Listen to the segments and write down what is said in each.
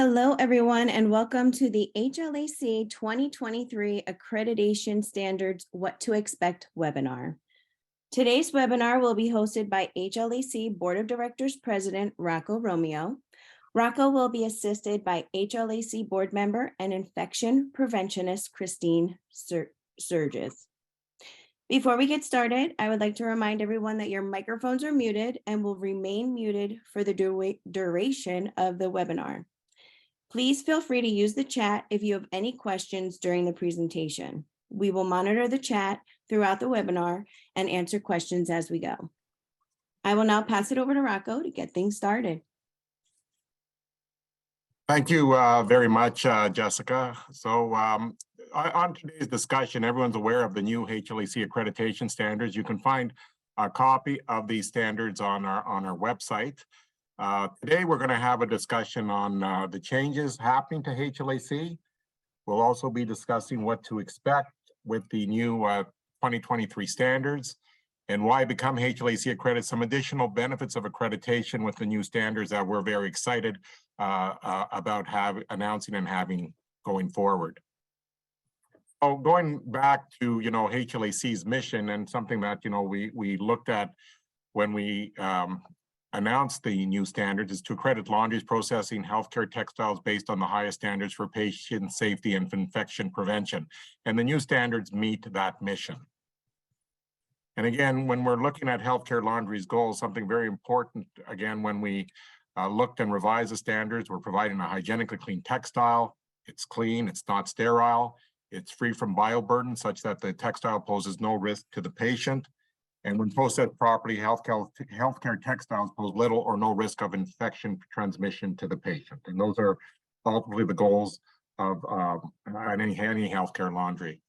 Hello, everyone, and welcome to the HLAC 2023 Accreditation Standards What to Expect webinar. Today's webinar will be hosted by HLAC Board of Directors President Rocco Romeo. Rocco will be assisted by HLAC Board Member and Infection Preventionist Christine Surges. Before we get started, I would like to remind everyone that your microphones are muted and will remain muted for the duration of the webinar. Please feel free to use the chat if you have any questions during the presentation. We will monitor the chat throughout the webinar and answer questions as we go. I will now pass it over to Rocco to get things started. Thank you very much, Jessica. So on today's discussion, everyone's aware of the new HLAC accreditation standards. You can find a copy of these standards on our website. Today, we're going to have a discussion on the changes happening to HLAC. We'll also be discussing what to expect with the new 2023 standards and why become HLAC accredited, some additional benefits of accreditation with the new standards that we're very excited about announcing and having going forward. Oh, going back to, HLAC's mission and something that, we looked at when we announced the new standards is to accredit laundries, processing, healthcare textiles based on the highest standards for patient safety and infection prevention. And the new standards meet that mission. And again, when we're looking at healthcare laundries goals, something very important, again, when we looked and revised the standards, we're providing a hygienically clean textile. It's clean, it's not sterile, it's free from bioburden such that the textile poses no risk to the patient. And when processed properly, healthcare textiles pose little or no risk of infection transmission to the patient. And those are ultimately the goals of any healthcare laundry.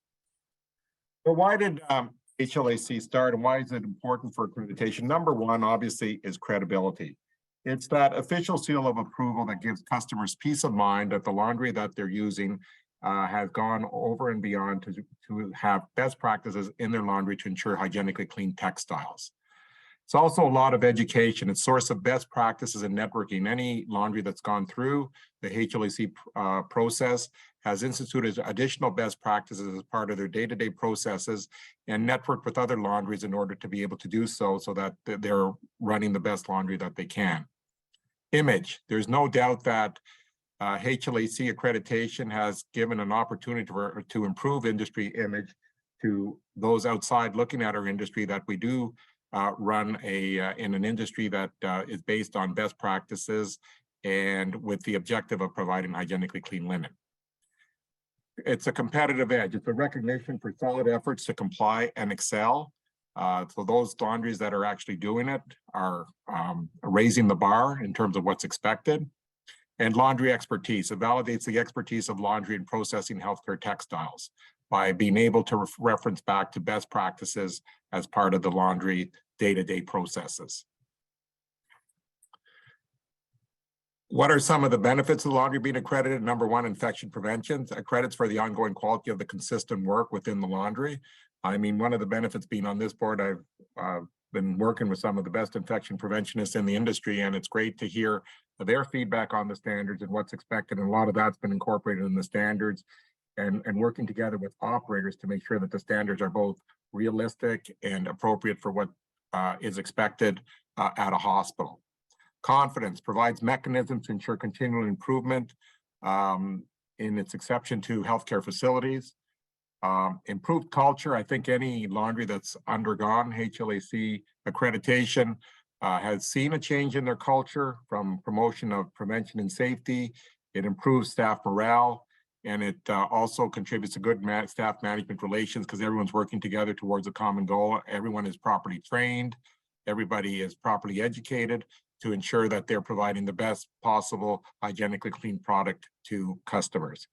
So why did HLAC start and why is it important for accreditation? Number one, obviously, is credibility. It's that official seal of approval that gives customers peace of mind that the laundry that they're using has gone over and beyond to have best practices in their laundry to ensure hygienically clean textiles. It's also a lot of education. It's a source of best practices and networking. Any laundry that's gone through the HLAC process has instituted additional best practices as part of their day-to-day processes and networked with other laundries in order to be able to do so that they're running the best laundry that they can. Image. There's no doubt that HLAC accreditation has given an opportunity to improve industry image to those outside looking at our industry that we do run in an industry that is based on best practices and with the objective of providing hygienically clean linen. It's a competitive edge. It's a recognition for solid efforts to comply and excel. So those laundries that are actually doing it are raising the bar in terms of what's expected. And laundry expertise. It validates the expertise of laundry and processing healthcare textiles by being able to reference back to best practices as part of the laundry day-to-day processes. What are some of the benefits of the laundry being accredited? Number one, infection prevention. Credits for the ongoing quality of the consistent work within the laundry. I mean, one of the benefits being on this board, I've been working with some of the best infection preventionists in the industry, and it's great to hear their feedback on the standards and what's expected. And a lot of that's been incorporated in the standards and working together with operators to make sure that the standards are both realistic and appropriate for what is expected at a hospital. Confidence provides mechanisms to ensure continual improvement in its exception to healthcare facilities. Improved culture. I think any laundry that's undergone HLAC accreditation has seen a change in their culture from promotion of prevention and safety. It improves staff morale, and it also contributes to good staff management relations because everyone's working together towards a common goal. Everyone is properly trained. Everybody is properly educated to ensure that they're providing the best possible hygienically clean product to customers.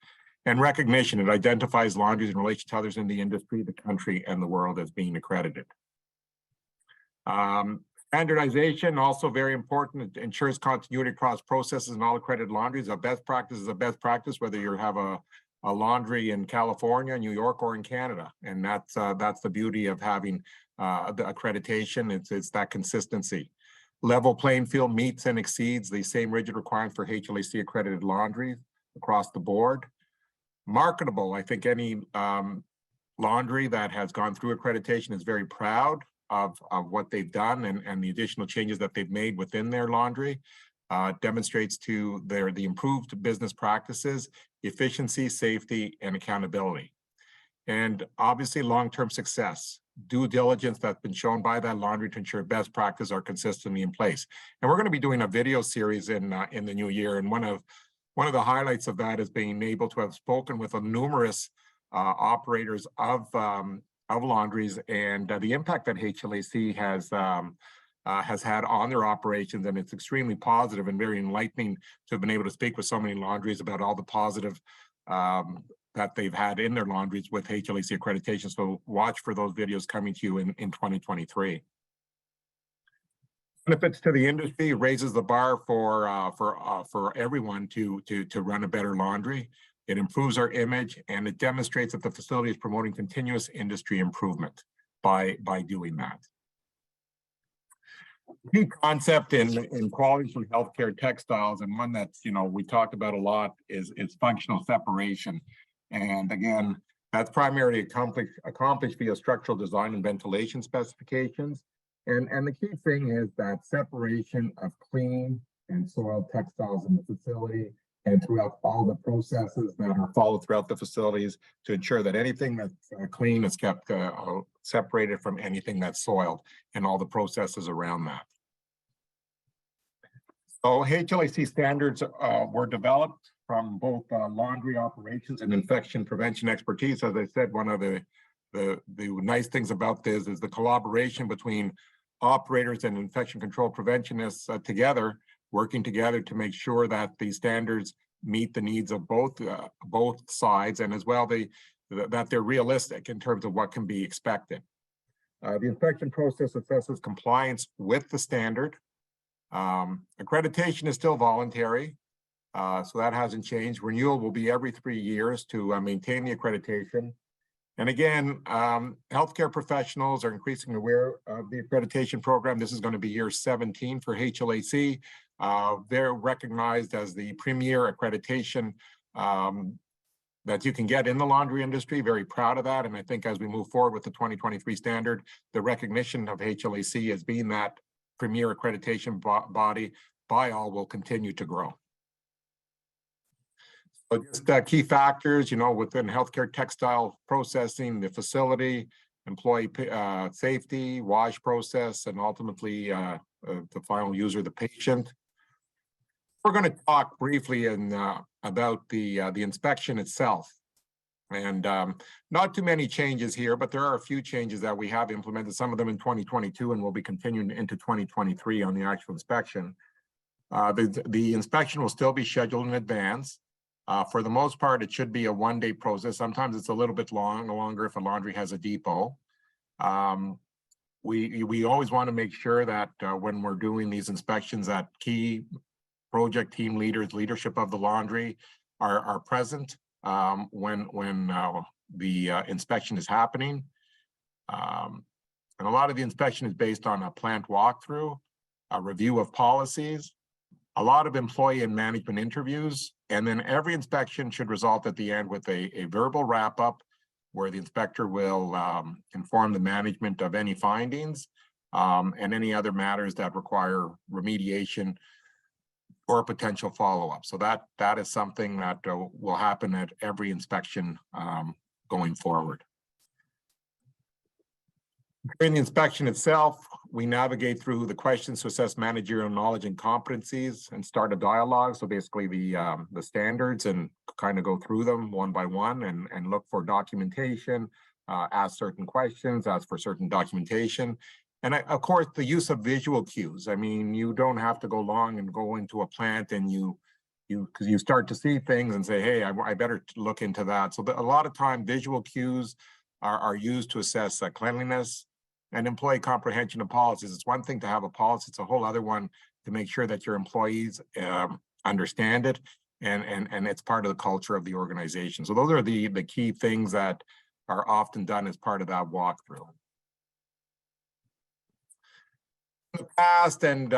And recognition, it identifies laundries in relation to others in the industry, the country, and the world as being accredited. Standardization, also very important. It ensures continuity across processes and all accredited laundries. A best practice is a best practice, whether you have a laundry in California, New York, or in Canada. And that's the beauty of having the accreditation. It's that consistency. Level playing field meets and exceeds the same rigid requirements for HLAC accredited laundries across the board. Marketable, I think any laundry that has gone through accreditation is very proud of what they've done and the additional changes that they've made within their laundry. Demonstrates to the improved business practices, efficiency, safety, and accountability. And obviously long-term success, due diligence that's been shown by that laundry to ensure best practices are consistently in place. And we're going to be doing a video series in the new year. And one of the highlights of that is being able to have spoken with numerous operators of laundries and the impact that HLAC has had on their operations, and it's extremely positive and very enlightening to have been able to speak with so many laundries about all the positive that they've had in their laundries with HLAC accreditation. So watch for those videos coming to you in 2023. Benefits to the industry, raises the bar for everyone to run a better laundry. It improves our image, and it demonstrates that the facility is promoting continuous industry improvement by doing that. Key concept in quality from healthcare textiles, and one that's we talked about a lot, is functional separation. And again, that's primarily accomplished via structural design and ventilation specifications. And the key thing is that separation of clean and soiled textiles in the facility and throughout all the processes that are followed throughout the facilities to ensure that anything that's clean is kept separated from anything that's soiled, and all the processes around that. So HLAC standards were developed from both laundry operations and infection prevention expertise. As I said, one of the nice things about this is the collaboration between operators and infection control preventionists working together to make sure that these standards meet the needs of both sides, and as well that they're realistic in terms of what can be expected. The inspection process assesses compliance with the standard. Accreditation is still voluntary, so that hasn't changed. Renewal will be every 3 years to maintain the accreditation. And again, healthcare professionals are increasingly aware of the accreditation program. This is going to be year 17 for HLAC. They're recognized as the premier accreditation that you can get in the laundry industry. Very proud of that. And I think as we move forward with the 2023 standard, the recognition of HLAC as being that premier accreditation body by all will continue to grow. So just key factors, within healthcare textile processing, the facility, employee safety, wash process, and ultimately the final user, the patient. We're going to talk briefly about the inspection itself. And not too many changes here, but there are a few changes that we have implemented, some of them in 2022, and we'll be continuing into 2023 on the actual inspection. The inspection will still be scheduled in advance. For the most part, it should be a one-day process. Sometimes it's a little bit longer if a laundry has a depot. We always want to make sure that when we're doing these inspections, that key project team leaders, leadership of the laundry are present when the inspection is happening. And a lot of the inspection is based on a plant walkthrough, a review of policies, a lot of employee and management interviews, and then every inspection should result at the end with a verbal wrap-up where the inspector will inform the management of any findings and any other matters that require remediation or potential follow-up. So that is something that will happen at every inspection going forward. During the inspection itself, we navigate through the questions to assess managerial knowledge and competencies and start a dialogue. So basically the standards, and kind of go through them one by one and look for documentation, ask certain questions, ask for certain documentation. And of course, the use of visual cues. I mean, you don't have to go long and go into a plant and because you start to see things and say, hey, I better look into that. So a lot of time visual cues are used to assess cleanliness and employee comprehension of policies. It's one thing to have a policy, it's a whole other one to make sure that your employees understand it and it's part of the culture of the organization. So those are the key things that are often done as part of that walkthrough. Past and,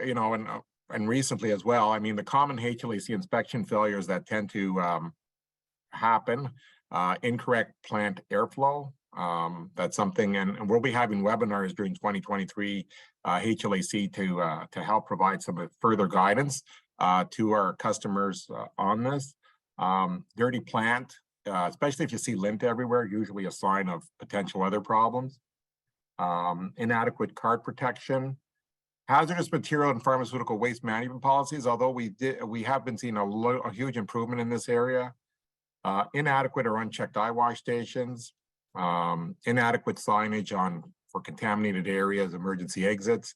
you know, and recently as well, I mean, the common HLAC inspection failures that tend to happen, incorrect plant airflow. That's something, and we'll be having webinars during 2023 HLAC to help provide some further guidance to our customers on this. Dirty plant, especially if you see lint everywhere, usually a sign of potential other problems. Inadequate card protection, hazardous material and pharmaceutical waste management policies. Although we have been seeing a huge improvement in this area. Inadequate or unchecked eye wash stations, inadequate signage for contaminated areas, emergency exits,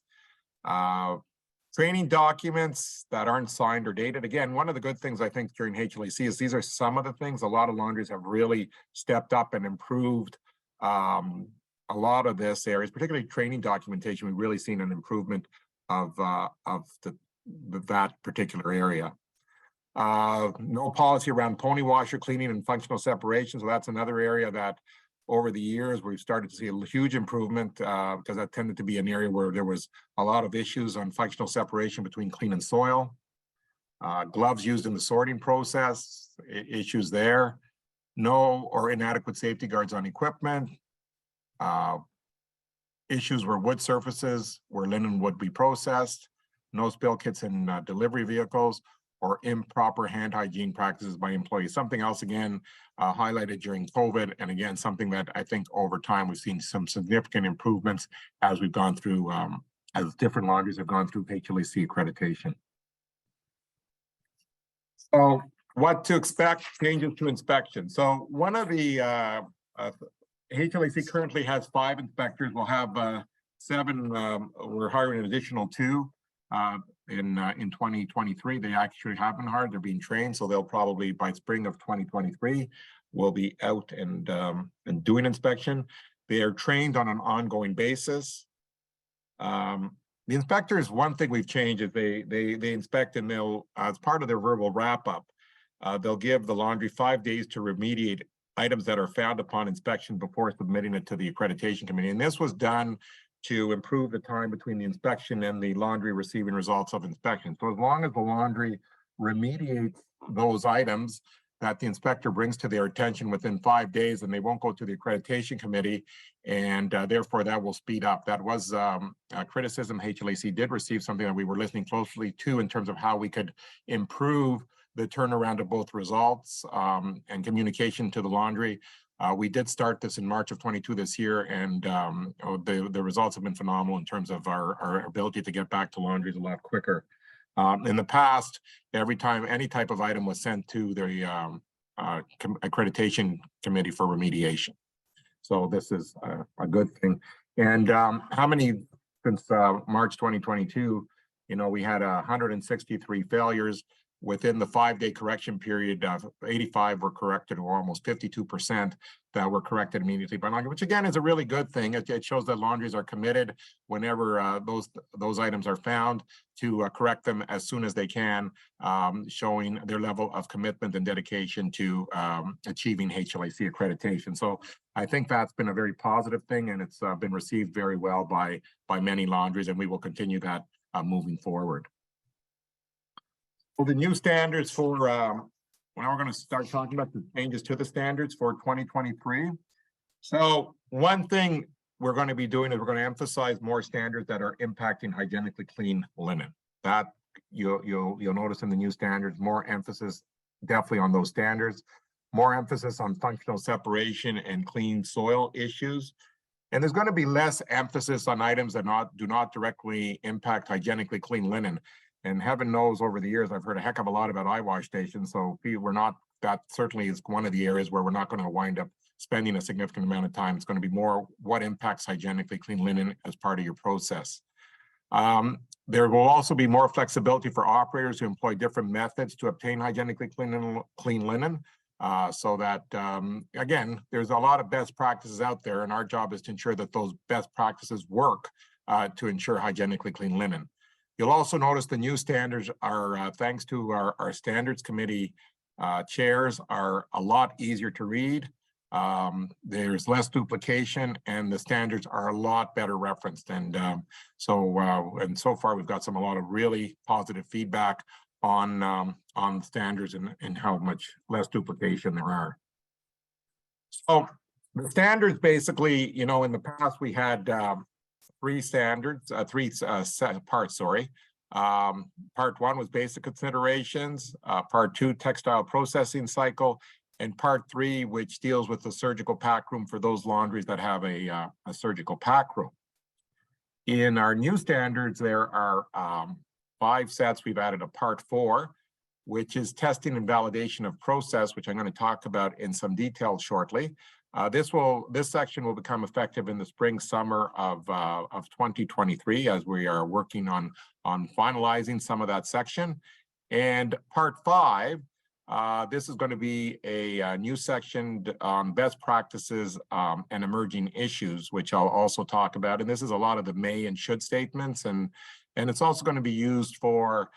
training documents that aren't signed or dated. Again, one of the good things I think during HLAC is these are some of the things. A lot of laundries have really stepped up and improved a lot of this areas, particularly training documentation. We've really seen an improvement of that particular area. No policy around pony washer cleaning and functional separation. So that's another area that over the years we've started to see a huge improvement because that tended to be an area where there was a lot of issues on functional separation between clean and soil. Gloves used in the sorting process, issues there. No or inadequate safety guards on equipment. Issues where wood surfaces where linen would be processed. No spill kits in delivery vehicles, or improper hand hygiene practices by employees. Something else, again, highlighted during COVID, and again, something that I think over time we've seen some significant improvements as we've gone through, as different laundries have gone through HLAC accreditation. So what to expect, changes to inspection. So one of the, HLAC currently has 5 inspectors. We'll have 7, we're hiring an additional 2. In 2023, they actually have been hired. They're being trained, so they'll probably by spring of 2023 will be out and doing inspection. They are trained on an ongoing basis. The inspectors, one thing we've changed is they inspect, and they'll, as part of their verbal wrap up, they'll give the laundry 5 days to remediate items that are found upon inspection before submitting it to the accreditation committee. And this was done to improve the time between the inspection and the laundry receiving results of inspection. So as long as the laundry remediates those items that the inspector brings to their attention within 5 days, and they won't go to the accreditation committee, and therefore that will speed up. That was a criticism HLAC did receive, something that we were listening closely to in terms of how we could improve the turnaround of both results and communication to the laundry. We did start this in March of 22 this year, and the results have been phenomenal in terms of our ability to get back to laundries a lot quicker. In the past, every time any type of item was sent to the accreditation committee for remediation. So this is a good thing. And how many, since March 2022, you know, we had 163 failures. Within the 5-day correction period, 85 were corrected, or almost 52% that were corrected immediately by laundry, which again is a really good thing. It shows that laundries are committed whenever those items are found to correct them as soon as they can, showing their level of commitment and dedication to achieving HLAC accreditation. So I think that's been a very positive thing, and it's been received very well by many laundries, and we will continue that moving forward. Well, the new standards for, now we're going to start talking about the changes to the standards for 2023. So one thing we're going to be doing is we're going to emphasize more standards that are impacting hygienically clean linen. That you'll notice in the new standards, more emphasis definitely on those standards, more emphasis on functional separation and clean soil issues. And there's going to be less emphasis on items that do not directly impact hygienically clean linen. And heaven knows over the years, I've heard a heck of a lot about eye wash stations. So we're not, that certainly is one of the areas where we're not going to wind up spending a significant amount of time. It's going to be more what impacts hygienically clean linen as part of your process. There will also be more flexibility for operators to employ different methods to obtain hygienically clean linen. So that, again, there's a lot of best practices out there, and our job is to ensure that those best practices work to ensure hygienically clean linen. You'll also notice the new standards are, thanks to our standards committee chairs, are a lot easier to read. There's less duplication, and the standards are a lot better referenced. And so far we've got a lot of really positive feedback on standards and how much less duplication there are. So the standards basically, you know, in the past we had three standards, parts, sorry. Part one was basic considerations, part two, textile processing cycle, and part three, which deals with the surgical pack room for those laundries that have a surgical pack room. In our new standards, there are 5 sets. We've added a part 4, which is testing and validation of process, which I'm going to talk about in some detail shortly. This section will become effective in the spring, summer of 2023, as we are working on finalizing some of that section. And part 5, this is going to be a new section on best practices and emerging issues, which I'll also talk about. And this is a lot of the may and should statements, and it's also going to be used for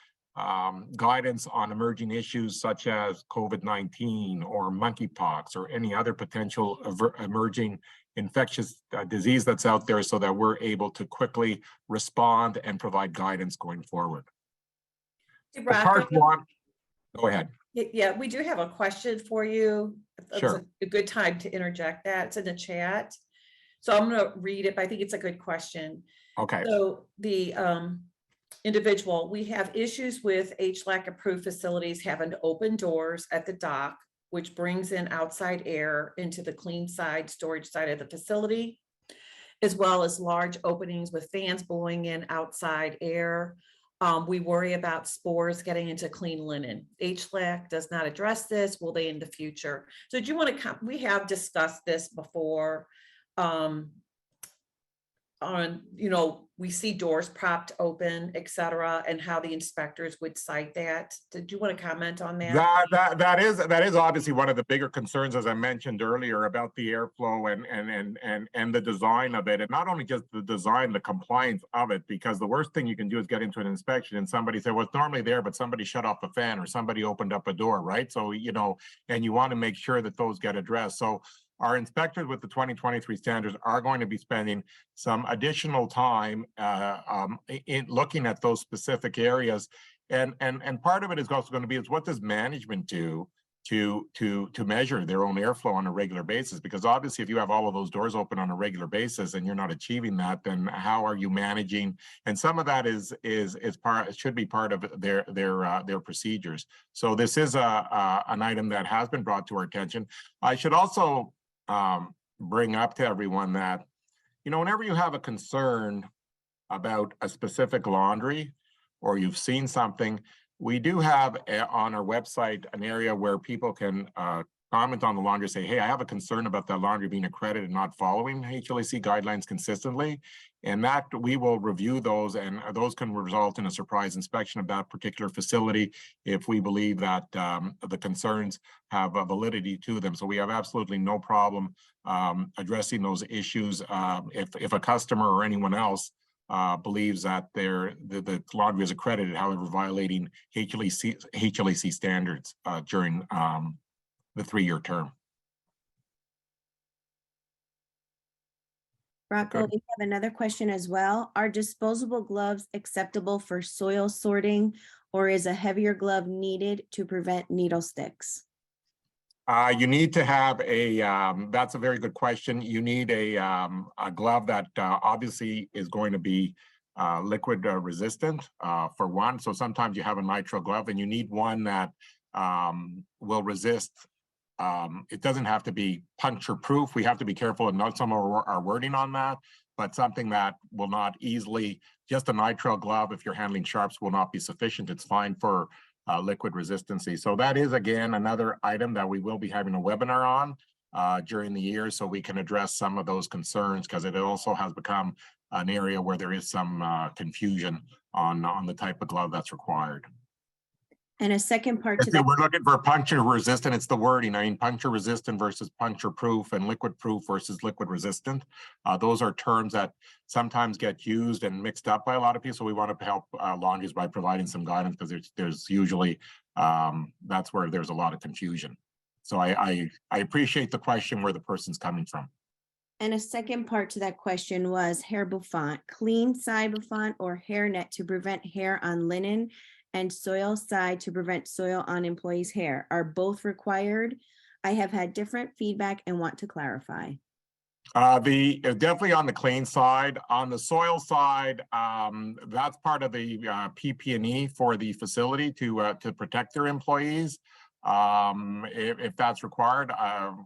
guidance on emerging issues such as COVID-19 or monkeypox or any other potential emerging infectious disease that's out there, so that we're able to quickly respond and provide guidance going forward. Hey, Part 1, go ahead. Yeah, we do have a question for you. Sure. It's a good time to interject that. It's in the chat. So I'm going to read it, but I think it's a good question. Okay. So the individual, we have issues with HLAC approved facilities having open doors at the dock, which brings in outside air into the clean side, storage side of the facility, as well as large openings with fans blowing in outside air. We worry about spores getting into clean linen. HLAC does not address this. Will they in the future? So do you want to we have discussed this before on, you know, we see doors propped open, et cetera, and how the inspectors would cite that. Did you want to comment on that? That is obviously one of the bigger concerns, as I mentioned earlier, about the airflow and the design of it, and not only just the design, the compliance of it, because the worst thing you can do is get into an inspection and somebody say, well, it's normally there, but somebody shut off a fan or somebody opened up a door, right? So, you know, and you want to make sure that those get addressed. So our inspectors with the 2023 standards are going to be spending some additional time in looking at those specific areas. And part of it is also going to be is what does management do to measure their own airflow on a regular basis? Because obviously if you have all of those doors open on a regular basis and you're not achieving that, then how are you managing? And some of that should be part of their procedures. So this is an item that has been brought to our attention. I should also bring up to everyone that, you know, whenever you have a concern about a specific laundry or you've seen something, we do have on our website an area where people can comment on the laundry, say, hey, I have a concern about that laundry being accredited and not following HLAC guidelines consistently. And that we will review those, and those can result in a surprise inspection of that particular facility if we believe that the concerns have a validity to them. So we have absolutely no problem addressing those issues if a customer or anyone else believes that the laundry is accredited, however, violating HLAC standards during the 3-year term. Rocco, we have another question as well. Are disposable gloves acceptable for soil sorting, or is a heavier glove needed to prevent needle sticks? You need to have that's a very good question. You need a glove that obviously is going to be liquid resistant for one. So sometimes you have a nitrile glove and you need one that will resist. It doesn't have to be puncture proof. We have to be careful and note some of our wording on that, but something that will not easily, just a nitrile glove, if you're handling sharps, will not be sufficient. It's fine for liquid resistancy. So that is, again, another item that we will be having a webinar on during the year, so we can address some of those concerns, because it also has become an area where there is some confusion on the type of glove that's required. And a second part to that. We're looking for puncture resistant. It's the wording. I mean, puncture resistant versus puncture proof, and liquid proof versus liquid resistant. Those are terms that sometimes get used and mixed up by a lot of people. So we want to help laundries by providing some guidance, because there's usually, that's where there's a lot of confusion. So I appreciate the question where the person's coming from. And a second part to that question was hair bouffant, clean side bouffant or hairnet to prevent hair on linen and soil side to prevent soil on employees' hair. Are both required? I have had different feedback and want to clarify. Definitely on the clean side. On the soil side, that's part of the PP&E for the facility to protect their employees. If that's required,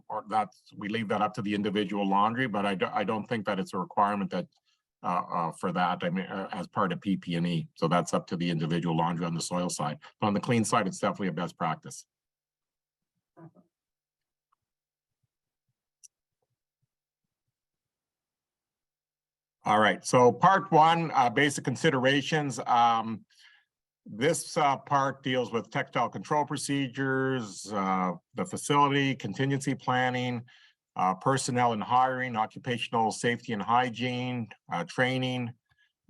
or we leave that up to the individual laundry, but I don't think that it's a requirement that for that. I mean, as part of PP&E, so that's up to the individual laundry on the soil side. But on the clean side, it's definitely a best practice. All right, so part one, basic considerations. This part deals with textile control procedures, the facility, contingency planning, personnel and hiring, occupational safety and hygiene, training,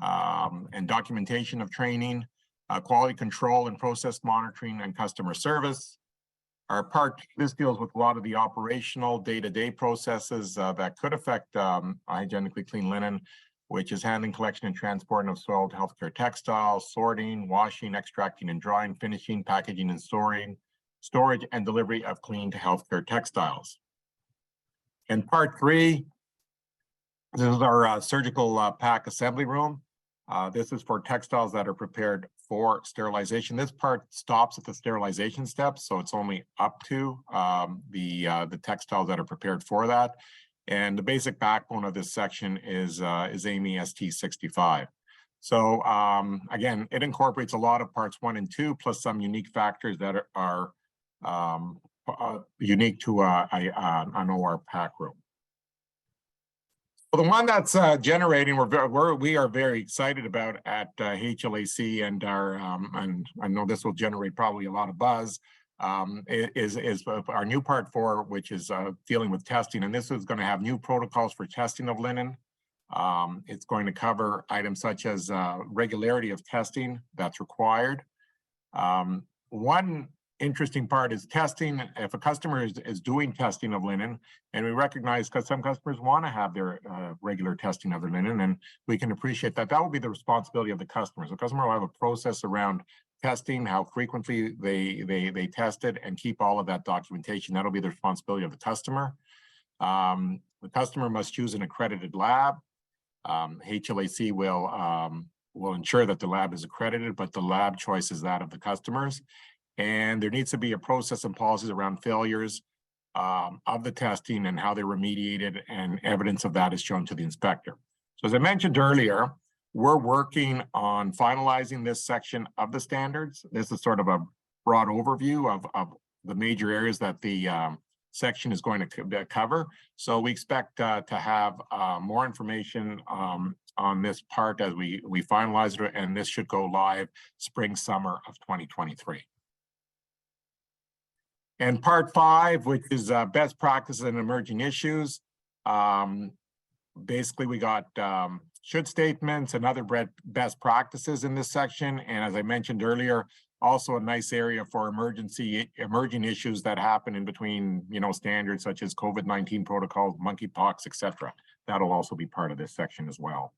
and documentation of training, quality control and process monitoring, and customer service. Our part, this deals with a lot of the operational day-to-day processes that could affect hygienically clean linen, which is handling, collection, and transporting of soiled healthcare textiles, sorting, washing, extracting and drying, finishing, packaging and storing, storage and delivery of clean healthcare textiles. And part three, this is our surgical pack assembly room. This is for textiles that are prepared for sterilization. This part stops at the sterilization step, so it's only up to the textiles that are prepared for that. And the basic backbone of this section is AMI ST65. So again, it incorporates a lot of parts 1 and 2, plus some unique factors that are unique to an OR pack room. So the one that's generating, we are very excited about at HLAC, and and I know this will generate probably a lot of buzz. Is our new part 4, which is dealing with testing, and this is going to have new protocols for testing of linen. It's going to cover items such as regularity of testing that's required. One interesting part is testing. If a customer is doing testing of linen, and we recognize because some customers want to have their regular testing of their linen, and we can appreciate that, that will be the responsibility of the customer. So the customer will have a process around testing, how frequently they test it, and keep all of that documentation. That'll be the responsibility of the customer. The customer must choose an accredited lab. HLAC will ensure that the lab is accredited, but the lab choice is that of the customers. And there needs to be a process and policies around failures of the testing and how they're remediated, and evidence of that is shown to the inspector. So as I mentioned earlier, we're working on finalizing this section of the standards. This is sort of a broad overview of the major areas that the section is going to cover. So we expect to have more information on this part as we finalize it, and this should go live spring, summer of 2023. And part 5, which is best practices and emerging issues. Basically, we got should statements and other best practices in this section. And as I mentioned earlier, also a nice area for emerging issues that happen in between, standards such as COVID-19 protocols, monkeypox, etc. That'll also be part of this section as well.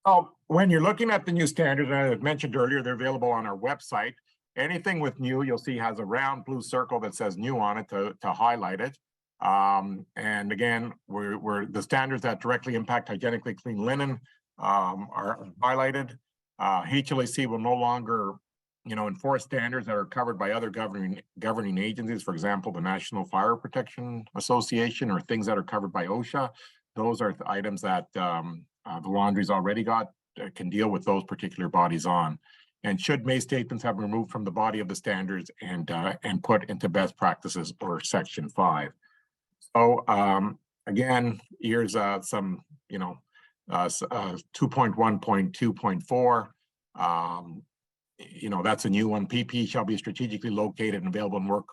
So when you're looking at the new standards, and as I mentioned earlier, they're available on our website. Anything with new, you'll see has a round blue circle that says new on it to highlight it. And again, we're the standards that directly impact hygienically clean linen are highlighted. HLAC will no longer, enforce standards that are covered by other governing agencies. For example, the National Fire Protection Association, or things that are covered by OSHA. Those are the items that the laundry's already got, can deal with those particular bodies on. And should May statements have been removed from the body of the standards and put into best practices or section 5. So again, here's some, 2.1.2.4. That's a new one. PP shall be strategically located and available in work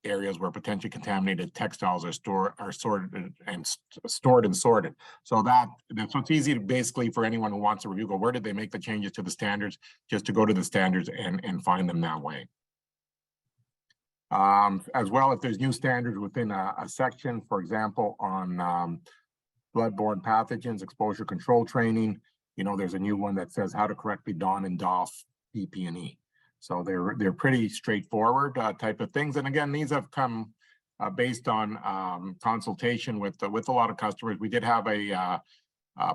areas where potentially contaminated textiles are stored and sorted. So it's easy to basically for anyone who wants to review, go, where did they make the changes to the standards? Just to go to the standards and find them that way. As well, if there's new standards within a section, for example, on bloodborne pathogens, exposure control training, there's a new one that says how to correctly don and doff PPE. So they're pretty straightforward type of things. And again, these have come based on consultation with a lot of customers. We did have a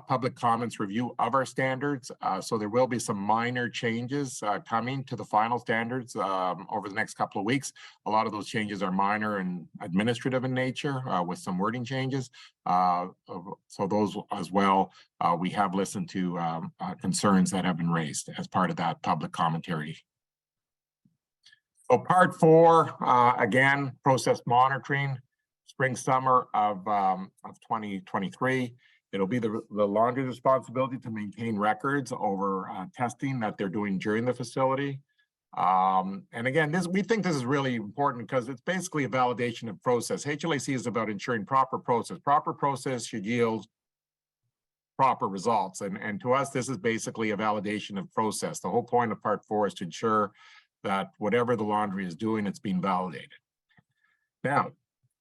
public comments review of our standards. So there will be some minor changes coming to the final standards over the next couple of weeks. A lot of those changes are minor and administrative in nature with some wording changes. So those as well, we have listened to concerns that have been raised as part of that public commentary. So part 4, again, process monitoring, spring, summer of 2023. It'll be the laundry's responsibility to maintain records over testing that they're doing during the facility. And again, we think this is really important because it's basically a validation of process. HLAC is about ensuring proper process. Proper process should yield proper results. And to us, this is basically a validation of process. The whole point of part 4 is to ensure that whatever the laundry is doing, it's being validated. Now,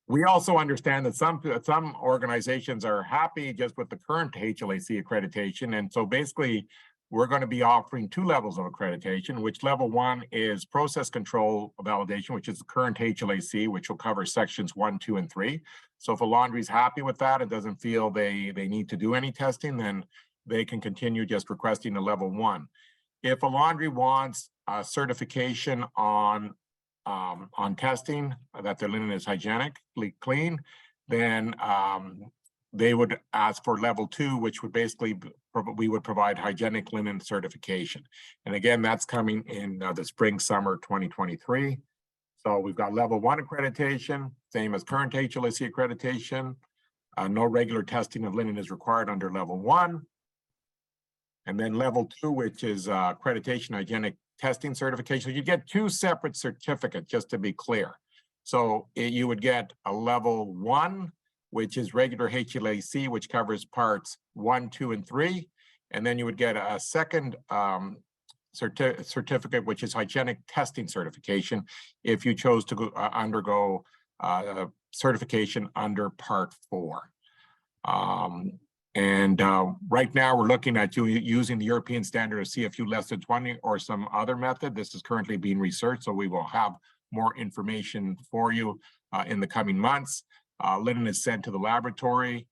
we also understand that some organizations are happy just with the current HLAC accreditation. And so basically, we're going to be offering 2 levels of accreditation, which level 1 is process control validation, which is the current HLAC, which will cover sections 1, 2, and 3. So if a laundry is happy with that and doesn't feel they need to do any testing, then they can continue just requesting a level 1. If a laundry wants a certification on testing that their linen is hygienically clean, then they would ask for level 2, which would basically we would provide hygienic linen certification. And again, that's coming in the spring, summer 2023. So we've got level 1 accreditation, same as current HLAC accreditation. No regular testing of linen is required under level 1. And then level 2, which is accreditation hygienic testing certification. So you get 2 separate certificates, just to be clear. So you would get a level 1, which is regular HLAC, which covers parts 1, 2, and 3. And then you would get a second certificate, which is hygienic testing certification, if you chose to undergo certification under part 4. Right now we're looking at using the European standard of CFU less than 20 or some other method. This is currently being researched, so we will have more information for you in the coming months. Linen is sent to the laboratory.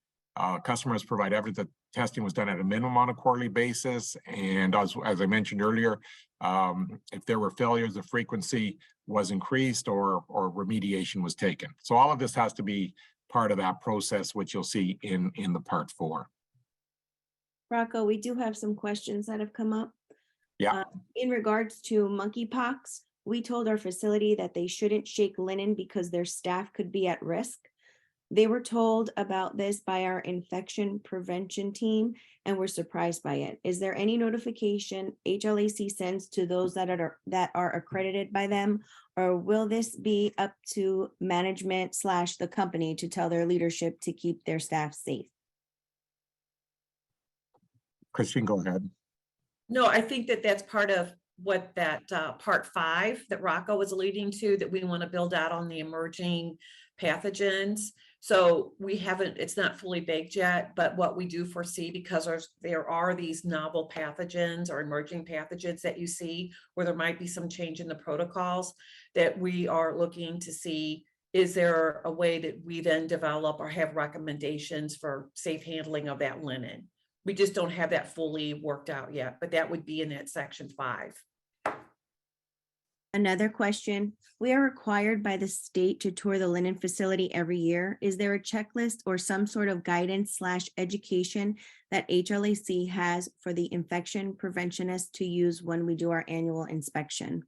Customers provide evidence that testing was done at a minimum on a quarterly basis. And as I mentioned earlier, if there were failures, the frequency was increased or remediation was taken. So all of this has to be part of that process, which you'll see in the part 4. Rocco, we do have some questions that have come up. Yeah. In regards to monkeypox, we told our facility that they shouldn't shake linen because their staff could be at risk. They were told about this by our infection prevention team and were surprised by it. Is there any notification HLAC sends to those that are accredited by them, or will this be up to management / the company to tell their leadership to keep their staff safe? Christine, go ahead. No, I think that's part of what that part 5 that Rocco was alluding to, that we want to build out on the emerging pathogens. So we haven't, it's not fully baked yet, but what we do foresee, because there are these novel pathogens or emerging pathogens that you see where there might be some change in the protocols, that we are looking to see, is there a way that we then develop or have recommendations for safe handling of that linen? We just don't have that fully worked out yet, but that would be in that section 5. Another question, we are required by the state to tour the linen facility every year. Is there a checklist or some sort of guidance / education that HLAC has for the infection preventionists to use when we do our annual inspection?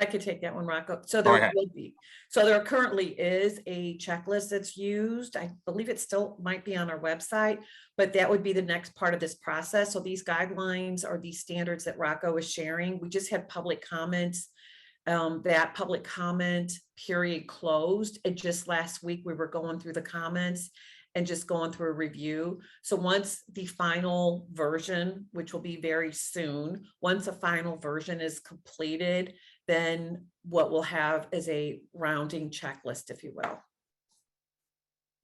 I could take that one, Rocco. So there will be. So there currently is a checklist that's used. I believe it still might be on our website, but that would be the next part of this process. So these guidelines or these standards that Rocco is sharing, we just had public comments. That public comment period closed. And just last week, we were going through the comments and just going through a review. So once the final version, which will be very soon, once a final version is completed, then what we'll have is a rounding checklist, if you will.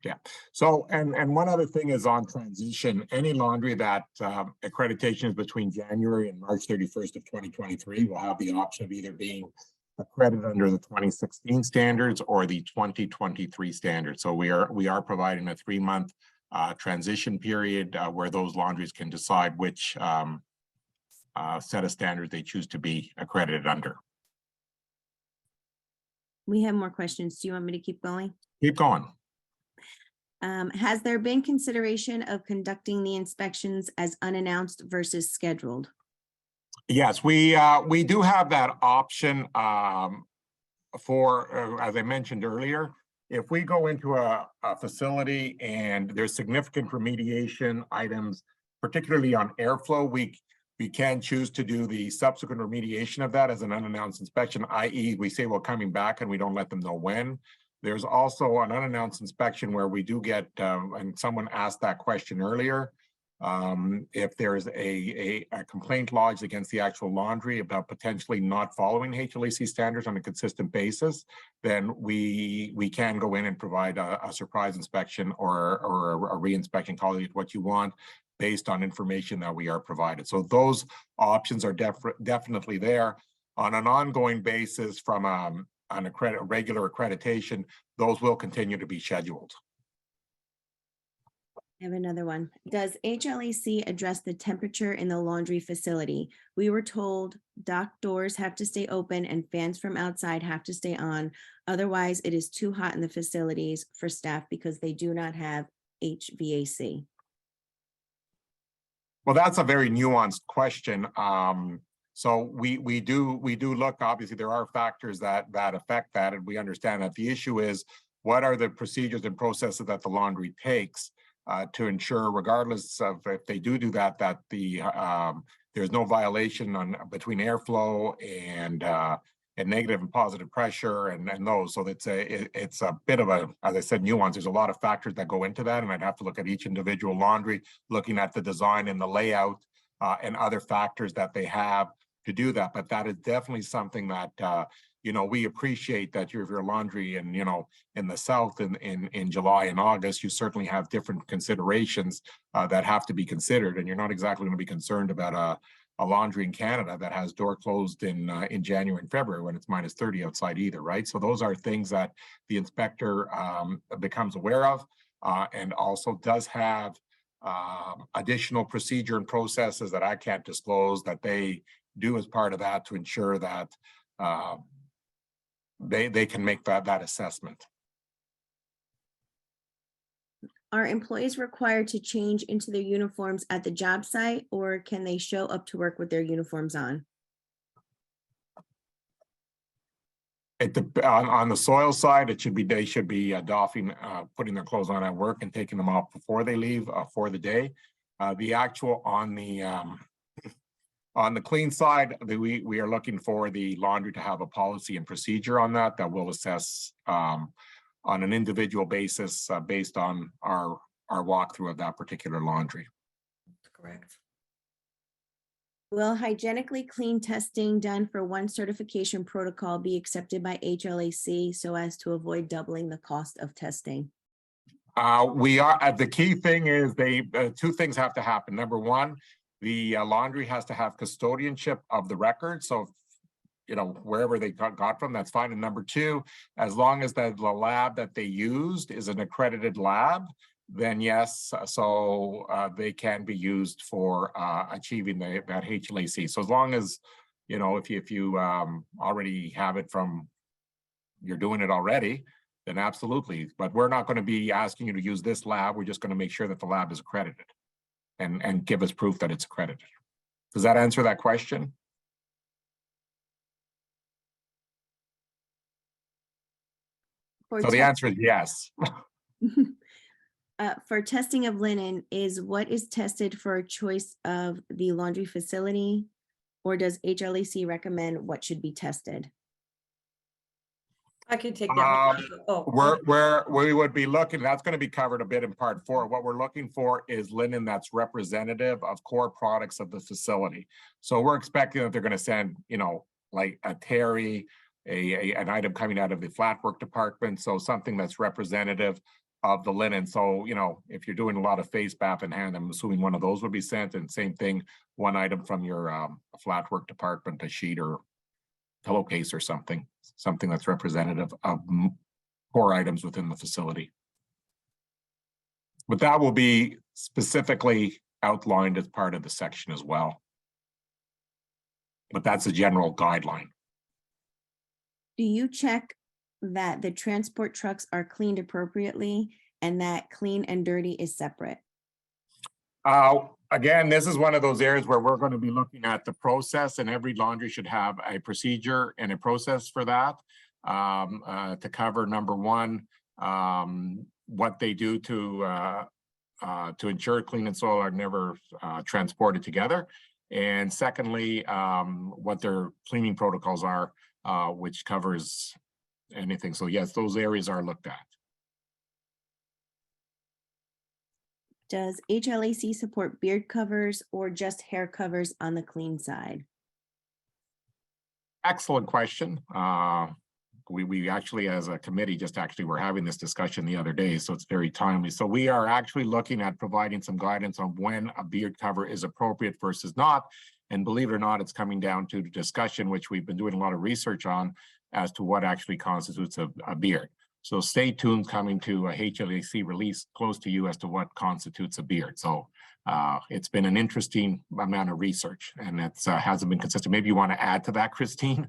Yeah. So, and one other thing is on transition, any laundry that accreditation is between January and March 31st of 2023 will have the option of either being accredited under the 2016 standards or the 2023 standards. So we are providing a 3-month transition period where those laundries can decide which set of standards they choose to be accredited under. We have more questions. Do you want me to keep going? Keep going. Has there been consideration of conducting the inspections as unannounced versus scheduled? Yes, we do have that option for, as I mentioned earlier, if we go into a facility and there's significant remediation items, particularly on airflow, we can choose to do the subsequent remediation of that as an unannounced inspection, i.e. we say we're coming back and we don't let them know when. There's also an unannounced inspection where we do get, and someone asked that question earlier, if there's a complaint lodged against the actual laundry about potentially not following HLAC standards on a consistent basis, then we can go in and provide a surprise inspection or a re-inspection, call it what you want, based on information that we are provided. So those options are definitely there. On an ongoing basis from on regular accreditation, those will continue to be scheduled. I have another one. Does HLAC address the temperature in the laundry facility? We were told dock doors have to stay open and fans from outside have to stay on. Otherwise, it is too hot in the facilities for staff because they do not have HVAC. Well, that's a very nuanced question. So we do look, obviously there are factors that affect that, and we understand that. The issue is, what are the procedures and processes that the laundry takes to ensure, regardless of if they do that, that there's no violation between airflow and negative and positive pressure and those. So it's a bit of a, as I said, nuance. There's a lot of factors that go into that, and I'd have to look at each individual laundry, looking at the design and the layout and other factors that they have to do that. But that is definitely something that we appreciate, that if you're laundry and in the South in July and August, you certainly have different considerations that have to be considered, and you're not exactly going to be concerned about a laundry in Canada that has door closed in January and February when it's -30 outside either, right? So those are things that the inspector becomes aware of, and also does have additional procedure and processes that I can't disclose that they do as part of that to ensure that they can make that assessment. Are employees required to change into their uniforms at the job site, or can they show up to work with their uniforms on? On the soil side, they should be doffing, putting their clothes on at work and taking them off before they leave for the day. The actual on the clean side, we are looking for the laundry to have a policy and procedure on that will assess on an individual basis based on our walkthrough of that particular laundry. Correct. Will hygienically clean testing done for one certification protocol be accepted by HLAC so as to avoid doubling the cost of testing? The key thing is two things have to happen. Number one, the laundry has to have custodianship of the record. So, wherever they got from, that's fine. And number two, as long as the lab that they used is an accredited lab, then yes, so they can be used for achieving that HLAC. So as long as, if you already have it from, you're doing it already, then absolutely. But we're not going to be asking you to use this lab. We're just going to make sure that the lab is accredited and give us proof that it's accredited. Does that answer that question? So the answer is yes. For testing of linen, what is tested for a choice of the laundry facility, or does HLAC recommend what should be tested? I can take that. We would be looking, that's going to be covered a bit in part 4. What we're looking for is linen that's representative of core products of the facility. So we're expecting that they're going to send, like a Terry, an item coming out of the flat work department. So something that's representative of the linen. So, if you're doing a lot of face, bath and hand, I'm assuming one of those would be sent. And same thing, one item from your flat work department, a sheet or pillowcase or something that's representative of core items within the facility. But that will be specifically outlined as part of the section as well. But that's a general guideline. Do you check that the transport trucks are cleaned appropriately and that clean and dirty is separate? Again, this is one of those areas where we're going to be looking at the process, and every laundry should have a procedure and a process for that to cover, number one, what they do to ensure clean and soil are never transported together. And secondly, what their cleaning protocols are, which covers anything. So yes, those areas are looked at. Does HLAC support beard covers or just hair covers on the clean side? Excellent question. We actually, as a committee, were having this discussion the other day, so it's very timely. So we are actually looking at providing some guidance on when a beard cover is appropriate versus not. And believe it or not, it's coming down to the discussion, which we've been doing a lot of research on, as to what actually constitutes a beard. So stay tuned, coming to a HLAC release close to you as to what constitutes a beard. So it's been an interesting amount of research, and it hasn't been consistent. Maybe you want to add to that, Christine?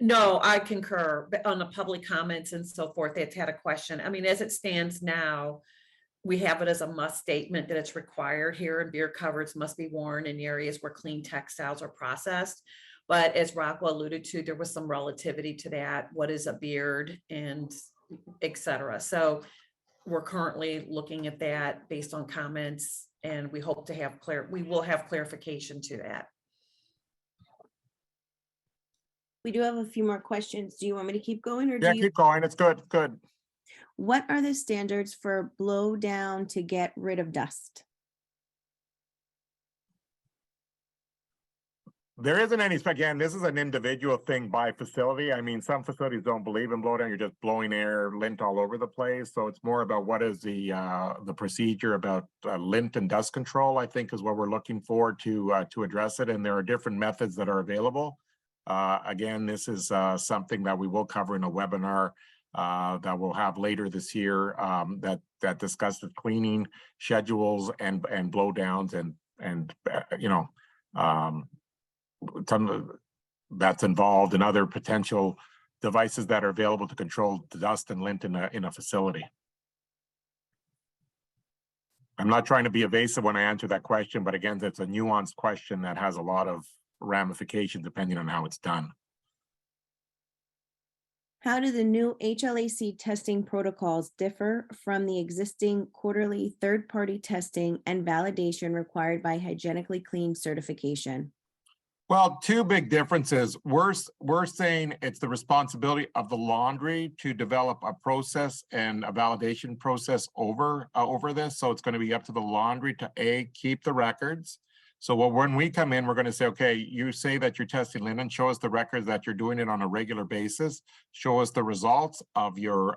No, I concur. But on the public comments and so forth, they've had a question. I mean, as it stands now, we have it as a must statement that it's required here, and beard covers must be worn in areas where clean textiles are processed. But as Rockwell alluded to, there was some relativity to that. What is a beard, and et cetera. So we're currently looking at that based on comments, and we hope to have we will have clarification to that. We do have a few more questions. Do you want me to keep going, or Yeah, keep going. It's good. Good. What are the standards for blow down to get rid of dust? There isn't any, again, this is an individual thing by facility. I mean, some facilities don't believe in blowdown. You're just blowing air, lint all over the place. So it's more about what is the procedure about lint and dust control, I think, is what we're looking for to address it. And there are different methods that are available. Again, this is something that we will cover in a webinar that we'll have later this year that discusses cleaning schedules and blowdowns and that's involved, in other potential devices that are available to control the dust and lint in a facility. I'm not trying to be evasive when I answer that question, but again, it's a nuanced question that has a lot of ramifications depending on how it's done. How do the new HLAC testing protocols differ from the existing quarterly third-party testing and validation required by Hygienically Clean certification? Well, two big differences. We're saying it's the responsibility of the laundry to develop a process and a validation process over this. So it's going to be up to the laundry to keep the records. So when we come in, we're going to say, okay, you say that you're testing linen, show us the records that you're doing it on a regular basis, show us the results of your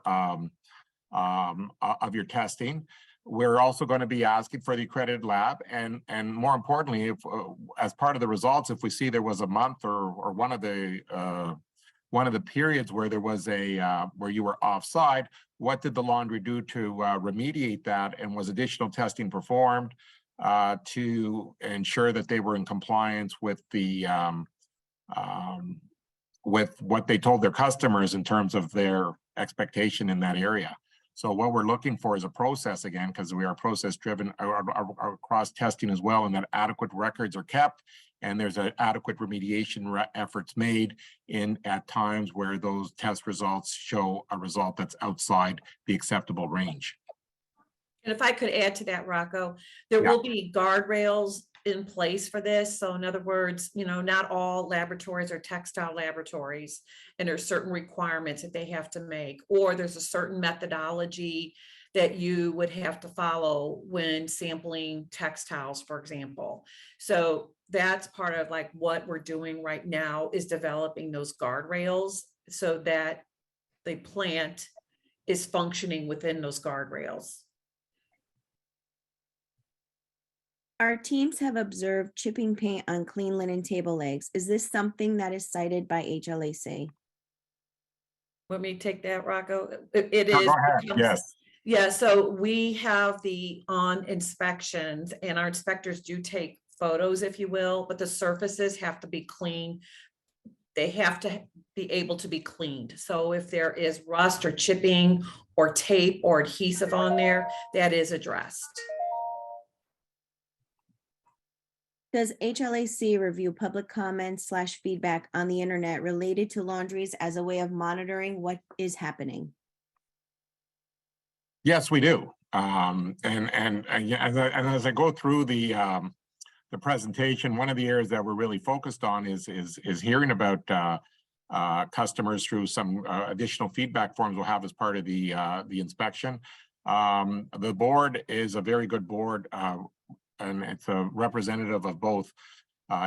testing. We're also going to be asking for the accredited lab, and more importantly, if as part of the results, if we see there was a month or one of the periods where there was where you were offside, what did the laundry do to remediate that, and was additional testing performed to ensure that they were in compliance with the with what they told their customers in terms of their expectation in that area. So what we're looking for is a process, again, because we are process driven across testing as well, and that adequate records are kept, and there's an adequate remediation efforts made at times where those test results show a result that's outside the acceptable range. And if I could add to that, Rocco, there will be guardrails in place for this. So in other words, not all laboratories are textile laboratories, and there's certain requirements that they have to make, or there's a certain methodology that you would have to follow when sampling textiles, for example. So that's part of like what we're doing right now, is developing those guardrails so that the plant is functioning within those guardrails. Our teams have observed chipping paint on clean linen table legs. Is this something that is cited by HLAC? Want me to take that, Rocco? It No, is. go ahead. Yes. Yeah, so we have the on inspections, and our inspectors do take photos, if you will, but the surfaces have to be clean. They have to be able to be cleaned. So if there is rust or chipping or tape or adhesive on there, that is addressed. Does HLAC review public comments / feedback on the internet related to laundries as a way of monitoring what is happening? Yes, we do. Yeah, as I go through the presentation, one of the areas that we're really focused on is hearing about customers through some additional feedback forms we'll have as part of the inspection. The board is a very good board, and it's a representative of both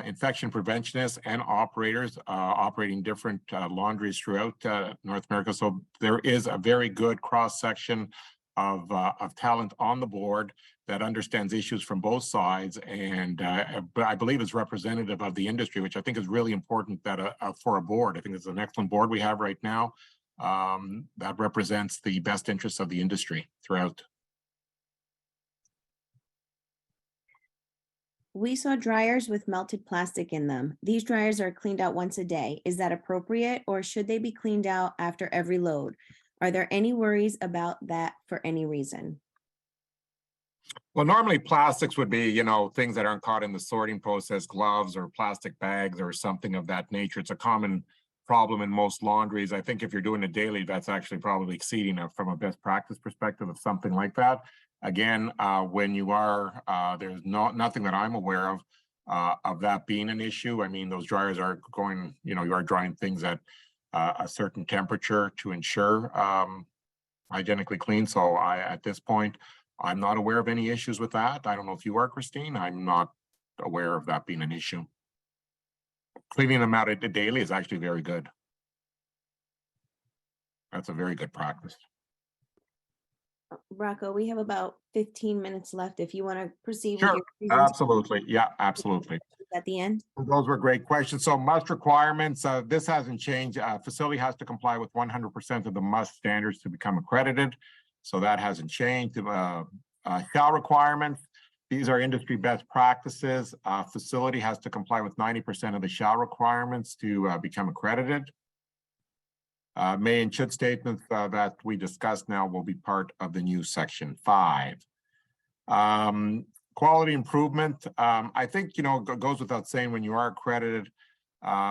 infection preventionists and operators operating different laundries throughout North America. So there is a very good cross-section of talent on the board that understands issues from both sides, and I believe is representative of the industry, which I think is really important that for a board. I think it's an excellent board we have right now that represents the best interests of the industry throughout. We saw dryers with melted plastic in them. These dryers are cleaned out once a day. Is that appropriate, or should they be cleaned out after every load? Are there any worries about that for any reason? Well, normally plastics would be, things that aren't caught in the sorting process, gloves or plastic bags or something of that nature. It's a common problem in most laundries. I think if you're doing it daily, that's actually probably exceeding from a best practice perspective of something like that. Again, when you are, there's nothing that I'm aware of that being an issue. I mean, those dryers are going, you are drying things at a certain temperature to ensure hygienically clean. So at this point, I'm not aware of any issues with that. I don't know if you are, Christine. I'm not aware of that being an issue. Cleaning them out daily is actually very good. That's a very good practice. Rocco, we have about 15 minutes left. If you want to proceed Sure, with your presentation absolutely. Yeah, absolutely. at the end. Those were great questions. So must requirements, this hasn't changed. Facility has to comply with 100% of the must standards to become accredited. So that hasn't changed. Shall requirements, these are industry best practices. Facility has to comply with 90% of the shall requirements to become accredited. May and should statements that we discussed now will be part of the new section 5. Quality improvement, I think, goes without saying when you are accredited,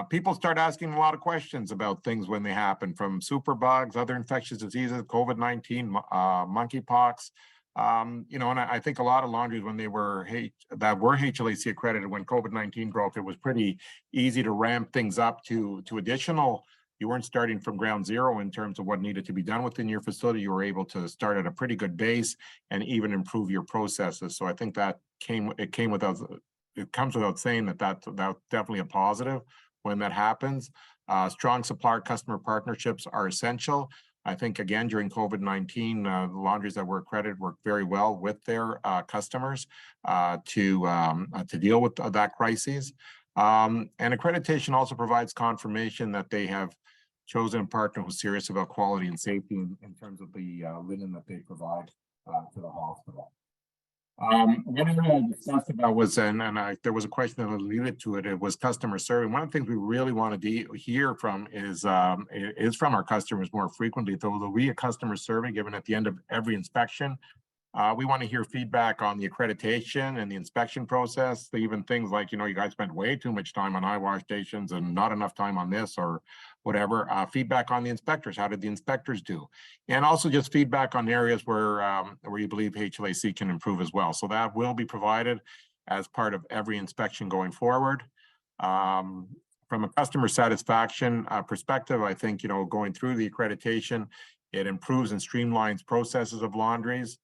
people start asking a lot of questions about things when they happen, from superbugs, other infectious diseases, COVID-19, monkeypox. And I think a lot of laundries when they were HLAC accredited, when COVID-19 broke, it was pretty easy to ramp things up to additional. You weren't starting from ground zero in terms of what needed to be done within your facility. You were able to start at a pretty good base and even improve your processes. So I think that it comes without saying that's definitely a positive when that happens. Strong supplier customer partnerships are essential. I think, again, during COVID-19, the laundries that were accredited worked very well with their customers to deal with that crisis. And accreditation also provides confirmation that they have chosen a partner who's serious about quality and safety in terms of the linen that they provide to the hospital. One of the I discussed about was, there was a question that alluded to it, it was customer service. One of the things we really want to hear from is from our customers more frequently. So there'll be a customer survey given at the end of every inspection. We want to hear feedback on the accreditation and the inspection process, even things like, you guys spent way too much time on eye wash stations and not enough time on this or whatever. Feedback on the inspectors. How did the inspectors do? And also just feedback on areas where you believe HLAC can improve as well. So that will be provided as part of every inspection going forward. From a customer satisfaction perspective, I think, going through the accreditation, It improves and streamlines processes of laundries.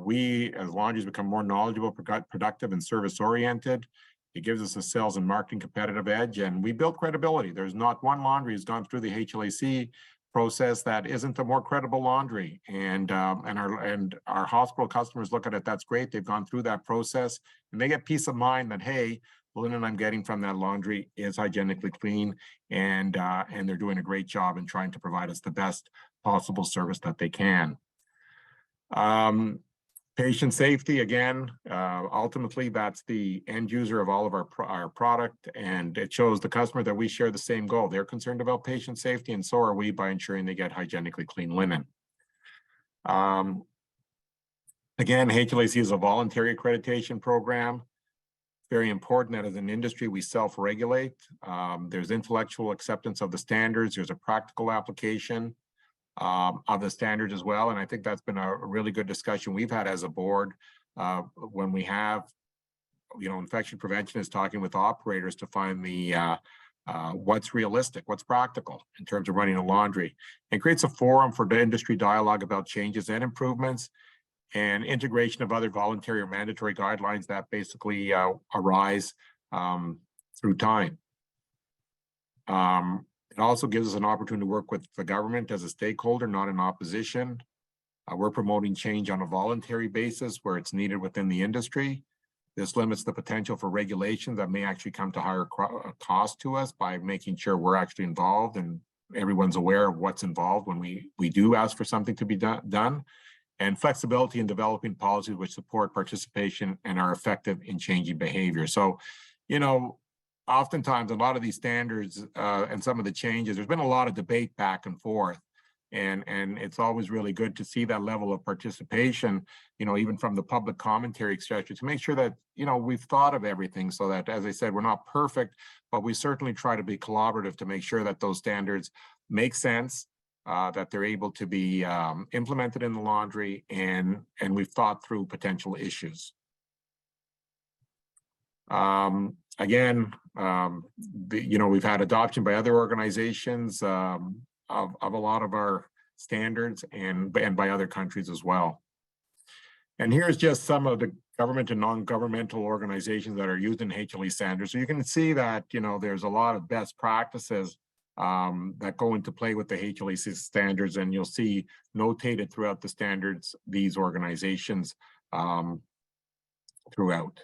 We, as laundries, become more knowledgeable, productive, and service-oriented. It gives us a sales and marketing competitive edge, and we build credibility. There's not one laundry has gone through the HLAC process that isn't a more credible laundry. And our hospital customers look at it, that's great. They've gone through that process, and they get peace of mind that, hey, the linen I'm getting from that laundry is hygienically clean, and they're doing a great job in trying to provide us the best possible service that they can. Patient safety, again, ultimately, that's the end user of all of our product, and it shows the customer that we share the same goal. They're concerned about patient safety, and so are we, by ensuring they get hygienically clean linen. Again, HLAC is a voluntary accreditation program. Very important that as an industry, we self-regulate. There's intellectual acceptance of the standards. There's a practical application of the standards as well. And I think that's been a really good discussion we've had as a board when we have, infection prevention is talking with operators to find the what's realistic, what's practical in terms of running a laundry, and creates a forum for the industry dialogue about changes and improvements, and integration of other voluntary or mandatory guidelines that basically arise through time. It also gives us an opportunity to work with the government as a stakeholder, not in opposition. We're promoting change on a voluntary basis where it's needed within the industry. This limits the potential for regulations that may actually come to higher cost to us by making sure we're actually involved and everyone's aware of what's involved when we do ask for something to be done. And flexibility in developing policies which support participation and are effective in changing behavior. So, oftentimes a lot of these standards and some of the changes, there's been a lot of debate back and forth. And it's always really good to see that level of participation, even from the public commentary, et cetera, to make sure that, we've thought of everything so that, as I said, we're not perfect, but we certainly try to be collaborative to make sure that those standards make sense, that they're able to be implemented in the laundry, and we've thought through potential issues. Again, we've had adoption by other organizations of a lot of our standards and by other countries as well. And here's just some of the government and non-governmental organizations that are using HLE standards. So you can see that, there's a lot of best practices that go into play with the HLAC standards, and you'll see notated throughout the standards these organizations throughout.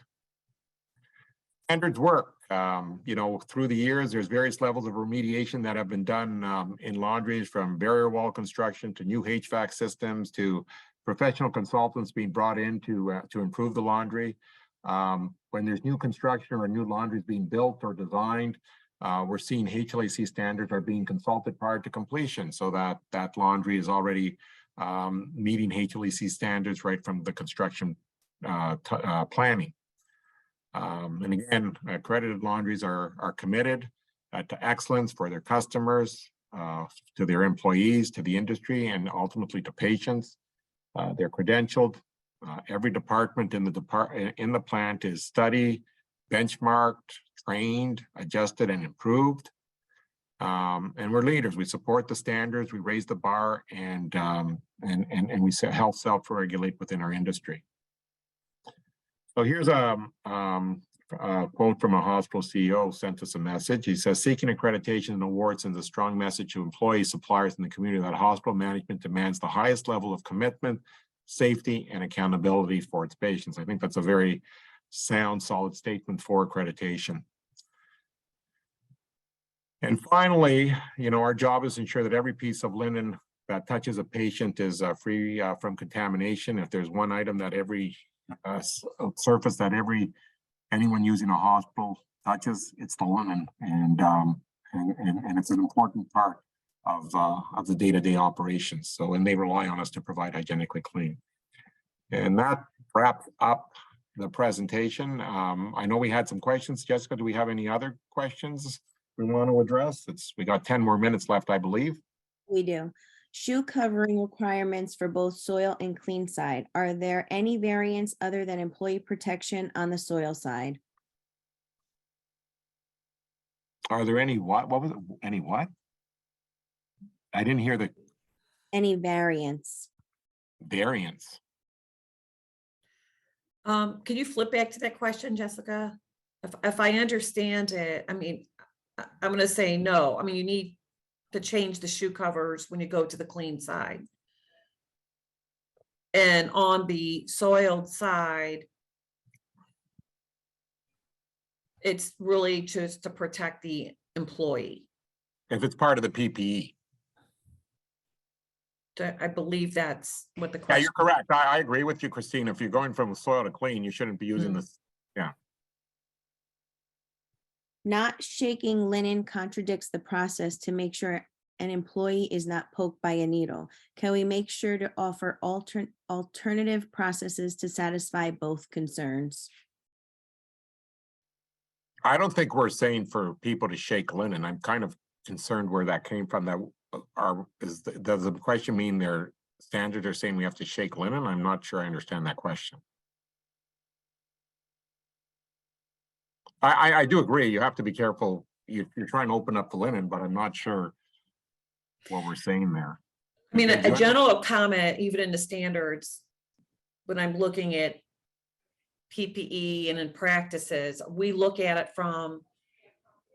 Standards work. Through the years, there's various levels of remediation that have been done in laundries, from barrier wall construction to new HVAC systems to professional consultants being brought in to improve the laundry. When there's new construction or new laundries being built or designed, we're seeing HLAC standards are being consulted prior to completion, so that laundry is already meeting HLAC standards right from the construction planning. And again, accredited laundries are committed to excellence for their customers, to their employees, to the industry, and ultimately to patients. They're credentialed. Every department in the plant is studied, benchmarked, trained, adjusted, and improved. And we're leaders. We support the standards, we raise the bar, and we help self-regulate within our industry. So here's a quote from a hospital CEO sent us a message. He says, seeking accreditation and awards sends a strong message to employees, suppliers, and the community that hospital management demands the highest level of commitment, safety, and accountability for its patients. I think that's a very sound, solid statement for accreditation. And finally, our job is to ensure that every piece of linen that touches a patient is free from contamination. If there's one item that every surface that anyone using a hospital touches, it's the linen, and it's an important part of the day-to-day operations. So, and they rely on us to provide hygienically clean. And that wraps up the presentation. I know we had some questions. Jessica, do we have any other questions we want to address? We got 10 more minutes left, I believe. We do. Shoe covering requirements for both soil and clean side. Are there any variants other than employee protection on the soil side? Are there any what? What was it? Any what? I didn't hear the. Any variance? Variance. Can you flip back to that question, Jessica? If I understand it, I mean, I'm gonna say no. I mean, you need to change the shoe covers when you go to the clean side. And on the soiled side, it's really just to protect the employee. If it's part of the PPE. I believe that's what the Yeah, question. you're correct. I agree with you, Christine. If you're going from soil to clean, you shouldn't be using this. Yeah. Not shaking linen contradicts the process to make sure an employee is not poked by a needle. Can we make sure to offer alternative processes to satisfy both concerns? I don't think we're saying for people to shake linen. I'm kind of concerned where that came from. That does the question mean their standards are saying we have to shake linen? I'm not sure I understand that question. I do agree. You have to be careful. You're trying to open up the linen, but I'm not sure what we're saying there. I mean, Okay, a general comment, even in the standards, when I'm looking at PPE and in practices, we look at it from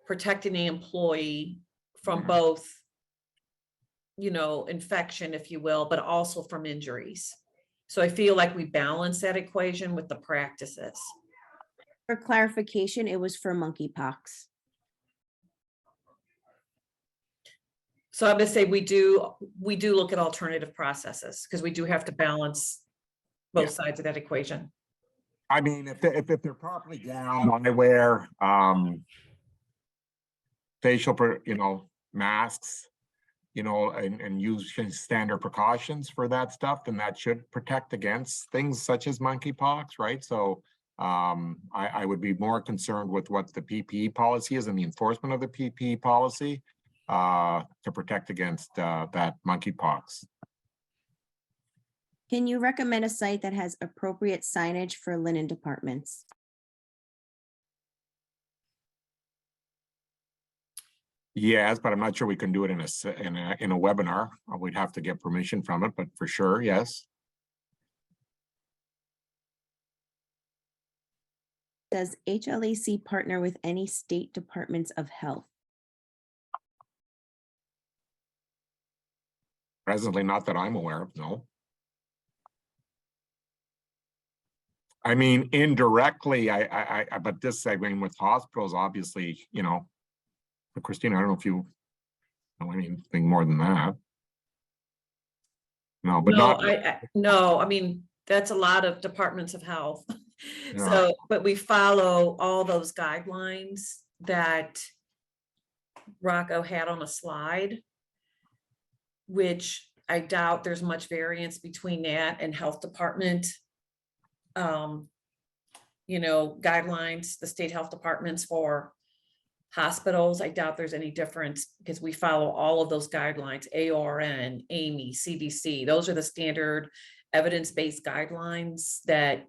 protecting the employee from Yeah. both, infection, if you will, but also from injuries. So I feel like we balance that equation with the practices. For clarification, it was for monkeypox. So I'm gonna say we do look at alternative processes because we do have to balance both sides of that equation. I mean, if they're properly gowned, eyewear, facial, masks, and using standard precautions for that stuff, then that should protect against things such as monkeypox, right? So I would be more concerned with what the PPE policy is and the enforcement of the PPE policy to protect against that monkeypox. Can you recommend a site that has appropriate signage for linen departments? Yes, but I'm not sure we can do it in a webinar. We'd have to get permission from it, but for sure, yes. Does HLAC partner with any state departments of health? Presently, not that I'm aware of, no. I mean, indirectly, but this segment with hospitals, obviously, but Christina, I don't know if you know anything more than that. No, but No, I mean, that's a lot of departments of health. Yeah. So, but we follow all those guidelines that Rocco had on a slide, which I doubt there's much variance between that and health department. Guidelines, the state health departments for hospitals. I doubt there's any difference because we follow all of those guidelines, ARN, AMI, CDC. Those are the standard evidence-based guidelines that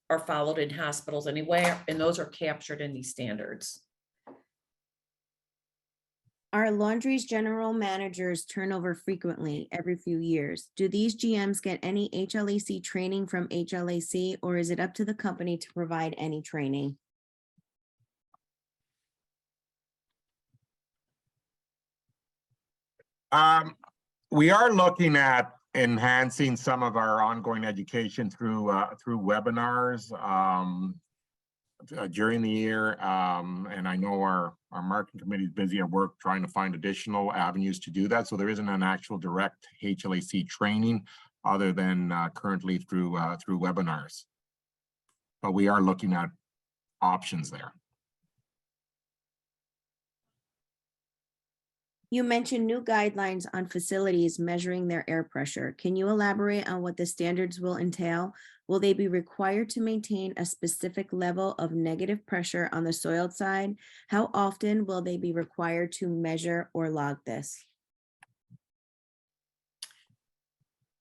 are followed in hospitals anywhere, and those are captured in these standards. Our laundry's general managers turn over frequently every few years. Do these GMs get any HLAC training from HLAC, or is it up to the company to provide any training? We are looking at enhancing some of our ongoing education through webinars during the year. And I know our marketing committee is busy at work trying to find additional avenues to do that. So there isn't an actual direct HLAC training other than currently through webinars. But we are looking at options there. You mentioned new guidelines on facilities measuring their air pressure. Can you elaborate on what the standards will entail? Will they be required to maintain a specific level of negative pressure on the soiled side? How often will they be required to measure or log this?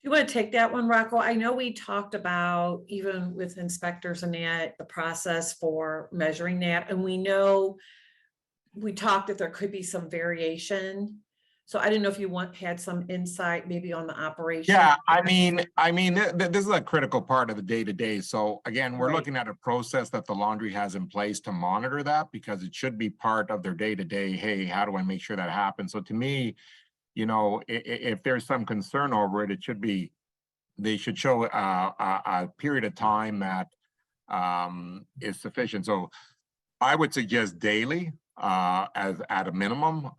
You want to take that one, Rocco? I know we talked about, even with inspectors and that, the process for measuring that, and we know we talked that there could be some variation. So I didn't know if you had some insight maybe on the operation. Yeah, this is a critical part of the day-to-day. So again, we're Right. looking at a process that the laundry has in place to monitor that, because it should be part of their day-to-day. Hey, how do I make sure that happens? So to me, you know, if there's some concern over it, they should show a period of time that is sufficient. So I would suggest daily, as at a minimum,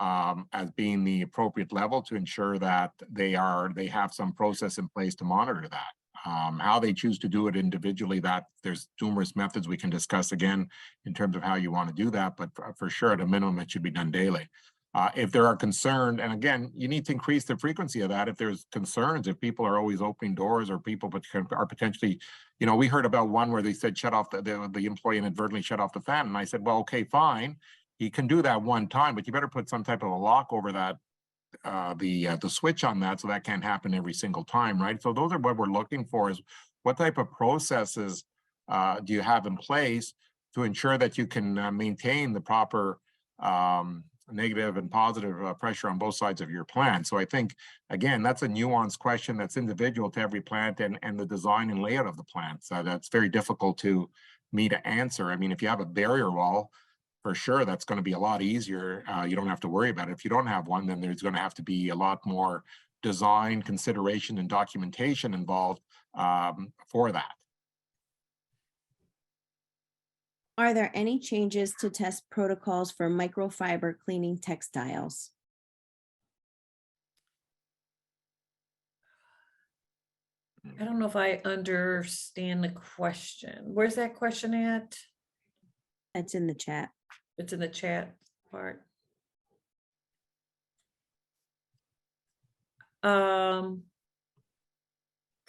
as being the appropriate level to ensure that they have some process in place to monitor that. How they choose to do it individually, that there's numerous methods we can discuss again in terms of how you want to do that, but for sure at a minimum it should be done daily. If there are concerned, and again, you need to increase the frequency of that. If there's concerns, if people are always opening doors, or people are potentially, you know, we heard about one where they said shut off the employee inadvertently shut off the fan, and I said, well, okay, fine, he can do that one time, but you better put some type of a lock over that, the switch on that, so that can't happen every single time, right? So those are what we're looking for, is what type of processes do you have in place to ensure that you can maintain the proper negative and positive pressure on both sides of your plant. So I think, again, that's a nuanced question that's individual to every plant and the design and layout of the plant. So that's very difficult to me to answer. I mean, if you have a barrier wall, for sure, that's going to be a lot easier. You don't have to worry about it. If you don't have one, then there's going to have to be a lot more design consideration and documentation involved for that. Are there any changes to test protocols for microfiber cleaning textiles? I don't know if I understand the question. Where's that question at? That's in the chat. It's in the chat part. Can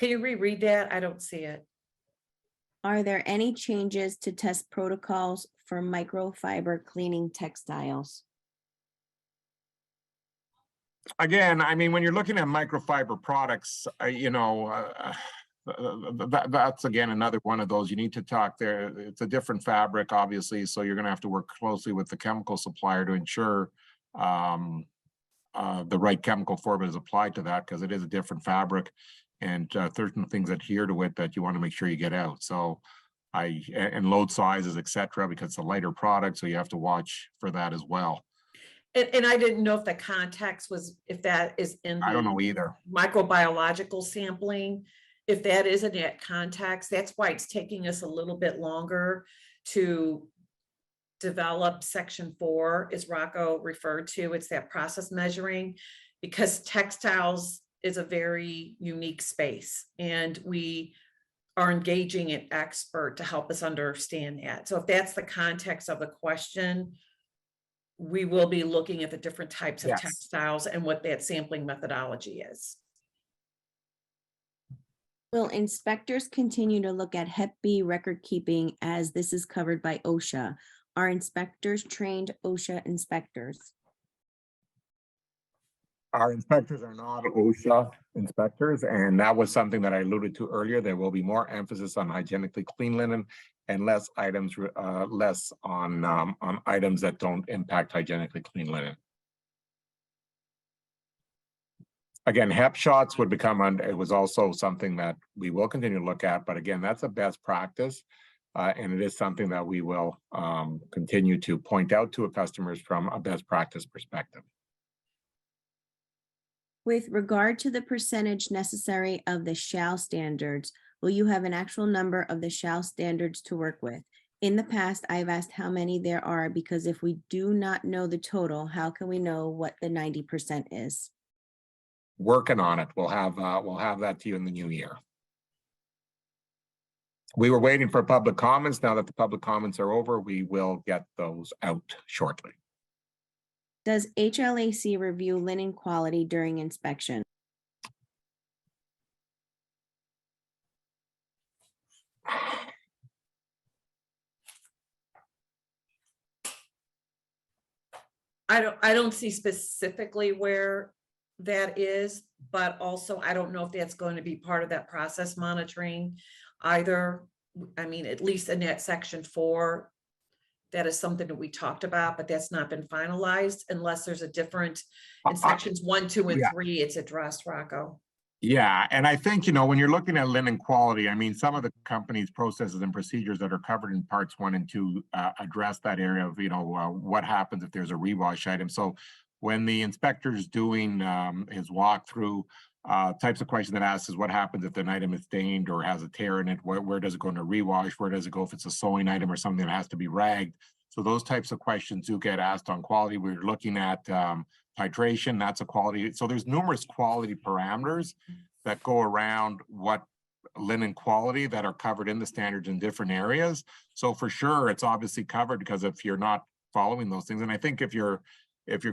you reread that? I don't see it. Are there any changes to test protocols for microfiber cleaning textiles? Again, I mean, when you're looking at microfiber products, that's again another one of those. You need to talk there. It's a different fabric, obviously, so you're going to have to work closely with the chemical supplier to ensure the right chemical formula is applied to that, because it is a different fabric, and certain things adhere to it that you want to make sure you get out. So and load sizes, etc., because it's a lighter product, so you have to watch for that as well. And I didn't know if the context was, if that is in I don't the know either. microbiological sampling, if that is in that context, that's why it's taking us a little bit longer to develop section 4, as Rocco referred to. It's that process measuring, because textiles is a very unique space, and we are engaging an expert to help us understand that. So if that's the context of the question, we will be looking at the different types of Yes. textiles and what that sampling methodology is. Will inspectors continue to look at Hep B record keeping, as this is covered by OSHA? Are inspectors trained OSHA inspectors? Our inspectors are not OSHA inspectors, and that was something that I alluded to earlier. There will be more emphasis on hygienically clean linen and less on items that don't impact hygienically clean linen. Again, HEP shots would become, it was also something that we will continue to look at, but again, that's a best practice. And it is something that we will continue to point out to our customers from a best practice perspective. With regard to the percentage necessary of the shall standards, will you have an actual number of the shall standards to work with? In the past, I've asked how many there are, because if we do not know the total, how can we know what the 90% is? Working on it. We'll have that to you in the new year. We were waiting for public comments. Now that the public comments are over, we will get those out shortly. Does HLAC review linen quality during inspection? I don't see specifically where that is, but also I don't know if that's going to be part of that process monitoring either. I mean, at least in that section 4, That is something that we talked about, but that's not been finalized unless there's a different, in Uh, sections 1, 2, and yeah. 3, it's addressed, Rocco. Yeah, and I think, when you're looking at linen quality, I mean, some of the company's processes and procedures that are covered in parts 1 and 2 address that area of, what happens if there's a rewash item. So when the inspector's doing his walkthrough, types of question that asks is what happens if an item is stained or has a tear in it? Where does it go into rewash? Where does it go if it's a sewing item or something that has to be ragged? So those types of questions do get asked on quality. We're looking at titration, that's a quality. So there's numerous quality parameters that go around what linen quality that are covered in the standards in different areas. So for sure, it's obviously covered, because if you're not following those things, and I think if you're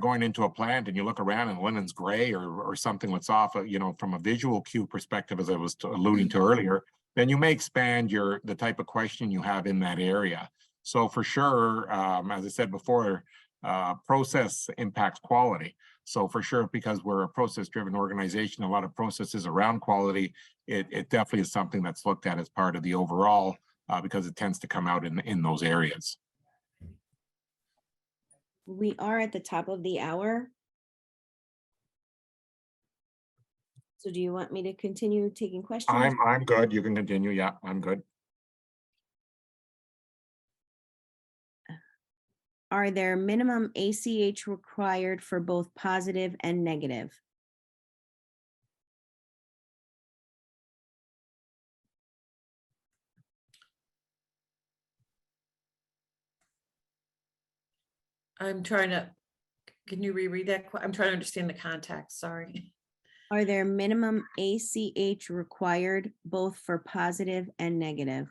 going into a plant and you look around and linen's gray or something that's off, from a visual cue perspective, as I was alluding to earlier, then you may expand the type of question you have in that area. So for sure, as I said before, process impacts quality. So for sure, because we're a process-driven organization, a lot of processes around quality, it definitely is something that's looked at as part of the overall, because it tends to come out in those areas. We are at the top of the hour. So do you want me to continue taking questions? I'm good. You can continue. Yeah, I'm good. Are there minimum ACH required for both positive and negative? I'm trying to, can you reread that? I'm trying to understand the context, sorry. Are there minimum ACH required both for positive and negative?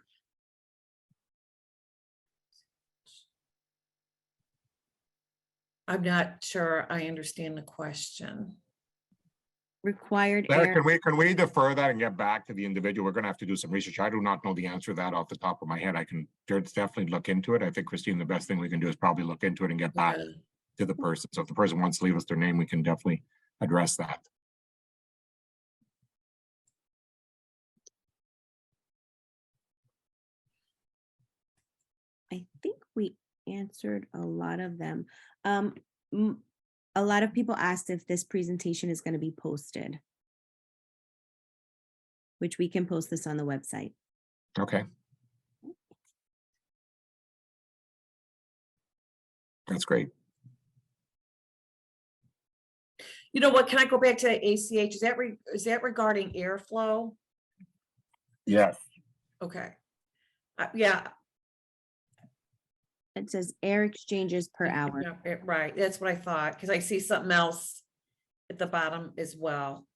I'm not sure I understand the question. Required Claire, error. can we defer that and get back to the individual? We're gonna have to do some research. I do not know the answer to that off the top of my head. I can definitely look into it. I think, Christine, the best thing we can do is probably look into it and get back Yeah. to the person. So if the person wants to leave us their name, we can definitely address that. I think we answered a lot of them. A lot of people asked if this presentation is going to be posted, which we can post this on the website. Okay. That's great. You know what, can I go back to ACH? Is that regarding airflow? Yes. Okay. Yeah. It says air exchanges per hour. Yeah, right, that's what I thought, because I see something else at the bottom as well.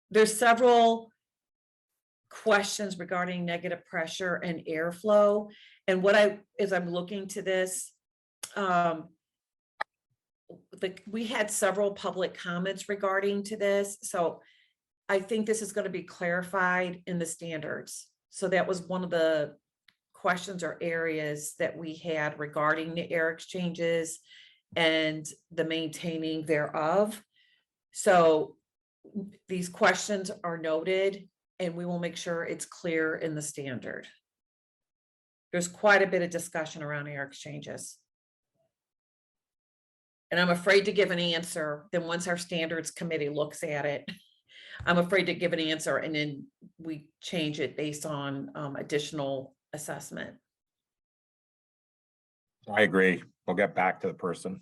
There's several questions regarding negative pressure and airflow. And as I'm looking to this, we had several public comments regarding to this. So I think this is going to be clarified in the standards. So that was one of the questions or areas that we had regarding the air exchanges and the maintaining thereof. So these questions are noted and we will make sure it's clear in the standard. There's quite a bit of discussion around air exchanges. And I'm afraid to give an answer. Then once our standards committee looks at it, I'm afraid to give an answer and then we change it based on additional assessment. I agree. We'll get back to the person.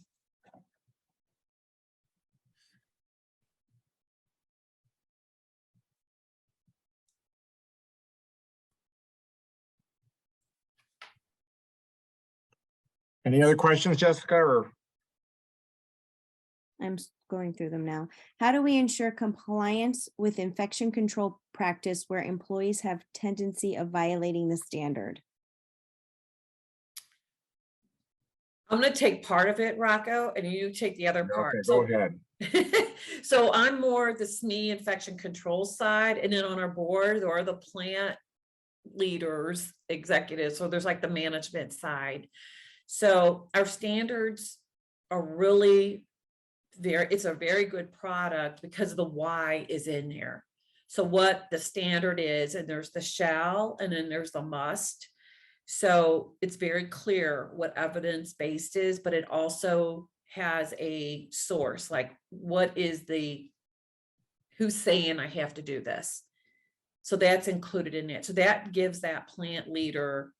Any other questions, Jessica, or? I'm going through them now. How do we ensure compliance with infection control practice where employees have tendency of violating the standard? I'm going to take part of it, Rocco, and you take the other part. Okay, go ahead. So I'm more the SME infection control side, and then on our board there are the plant leaders, executives. So there's like the management side. So our standards are really it's a very good product because the why is in there. So what the standard is, and there's the shall, and then there's the must. So it's very clear what evidence-based is, but it also has a source, like what is who's saying I have to do this? So that's included in it. So that gives that plant leader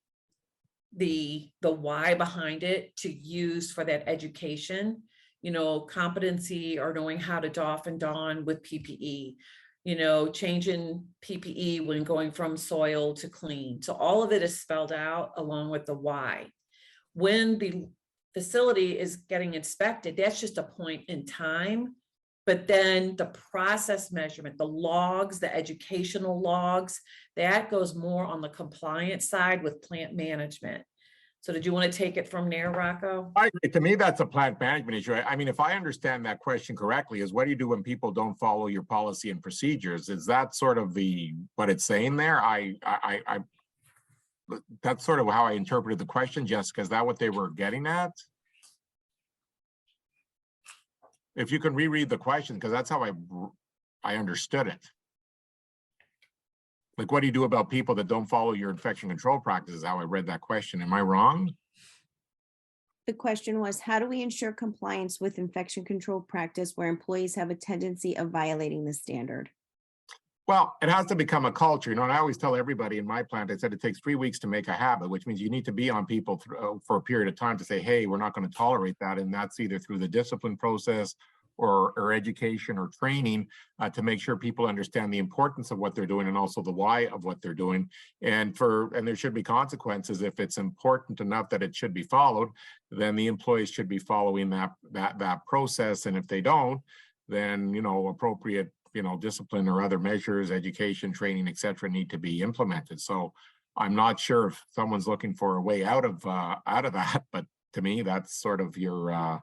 the why behind it to use for that education, competency or knowing how to doff and don with PPE, changing PPE when going from soil to clean. So all of it is spelled out along with the why. When the facility is getting inspected, that's just a point in time. But then the process measurement, the logs, the educational logs, that goes more on the compliance side with plant management. So did you want to take it from there, Rocco? I agree. To me, that's a plant management issue. I mean, if I understand that question correctly, is what do you do when people don't follow your policy and procedures? Is that sort of what it's saying there? That's sort of how I interpreted the question, Jessica. Is that what they were getting at? If you can reread the question, because that's how I understood it. Like, what do you do about people that don't follow your infection control practices? How I read that question. Am I wrong? The question was, how do we ensure compliance with infection control practice where employees have a tendency of violating the standard? Well, it has to become a culture, and I always tell everybody in my plant, I said it takes 3 weeks to make a habit, which means you need to be on people for a period of time to say, hey, we're not going to tolerate that. And that's either through the discipline process or education or training to make sure people understand the importance of what they're doing and also the why of what they're doing. And there should be consequences. If it's important enough that it should be followed, then the employees should be following that process. And if they don't, then, appropriate discipline or other measures, education, training, et cetera, need to be implemented. So I'm not sure if someone's looking for a way out of that, but to me, that's sort of your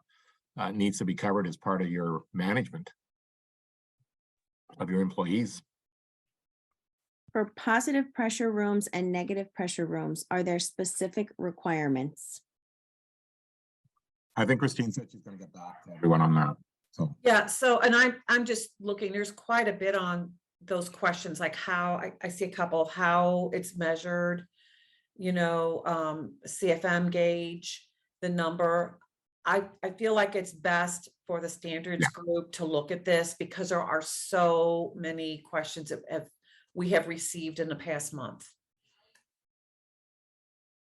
needs to be covered as part of your management of your employees. For positive pressure rooms and negative pressure rooms, are there specific requirements? I think Christine said she's going to get back to everyone on that. So yeah, and I'm just looking, there's quite a bit on those questions, like how I see a couple, how it's measured, CFM gauge, the number. I feel like it's best for the standards group to look at this because there are so many questions that we have received in the past month.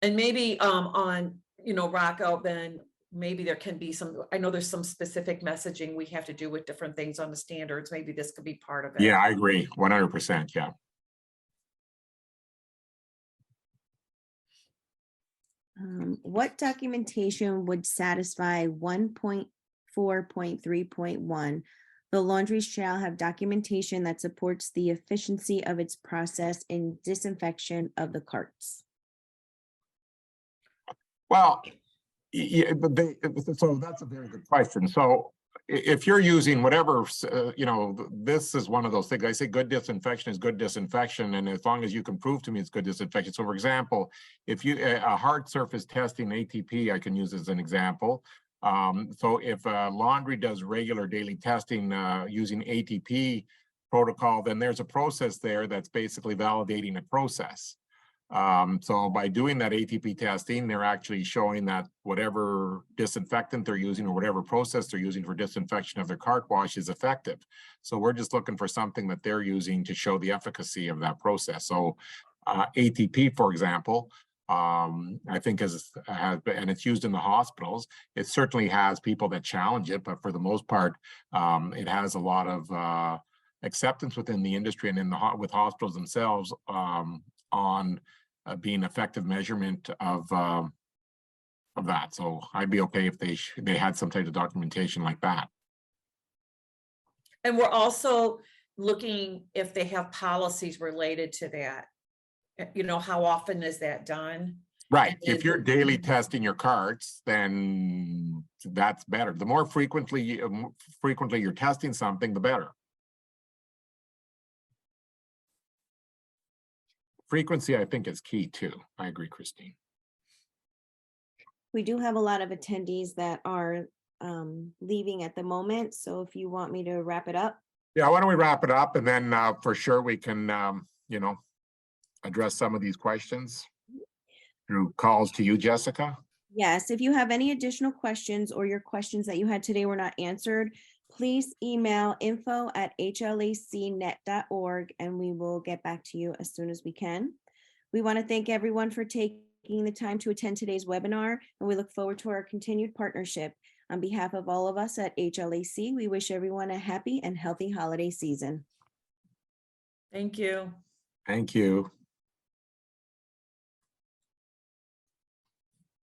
And maybe on, Rocco, then maybe there can be I know there's some specific messaging we have to do with different things on the standards. Maybe this could be part of it. Yeah, I agree. 100%. Yeah. What documentation would satisfy 1.4.3.1? The laundry shall have documentation that supports the efficiency of its process in disinfection of the carts. Well, yeah, so that's a very good question. So if you're using whatever, this is one of those things. I say good disinfection is good disinfection, and as long as you can prove to me it's good disinfection. So, for example, if a hard surface testing ATP, I can use as an example. So if laundry does regular daily testing using ATP protocol, then there's a process there that's basically validating a process. So by doing that ATP testing, they're actually showing that whatever disinfectant they're using or whatever process they're using for disinfection of their cart wash is effective. So we're just looking for something that they're using to show the efficacy of that process. So ATP, for example, I think and it's used in the hospitals. It certainly has people that challenge it, but for the most part, it has a lot of acceptance within the industry and with hospitals themselves on being effective measurement of that. So I'd be okay if they had some type of documentation like that. And we're also looking if they have policies related to that. How often is that done? Right. If you're daily testing your carts, then that's better. The more frequently you're testing something, the better. Frequency, I think, is key too. I agree, Christine. We do have a lot of attendees that are leaving at the moment. So if you want me to wrap it up. Yeah, why don't we wrap it up, and then for sure we can, address some of these questions. through calls to you, Jessica. Yes, if you have any additional questions or your questions that you had today were not answered, please email info@hlacnet.org and we will get back to you as soon as we can. We want to thank everyone for taking the time to attend today's webinar, and we look forward to our continued partnership. On behalf of all of us at HLAC, we wish everyone a happy and healthy holiday season. Thank you. Thank you.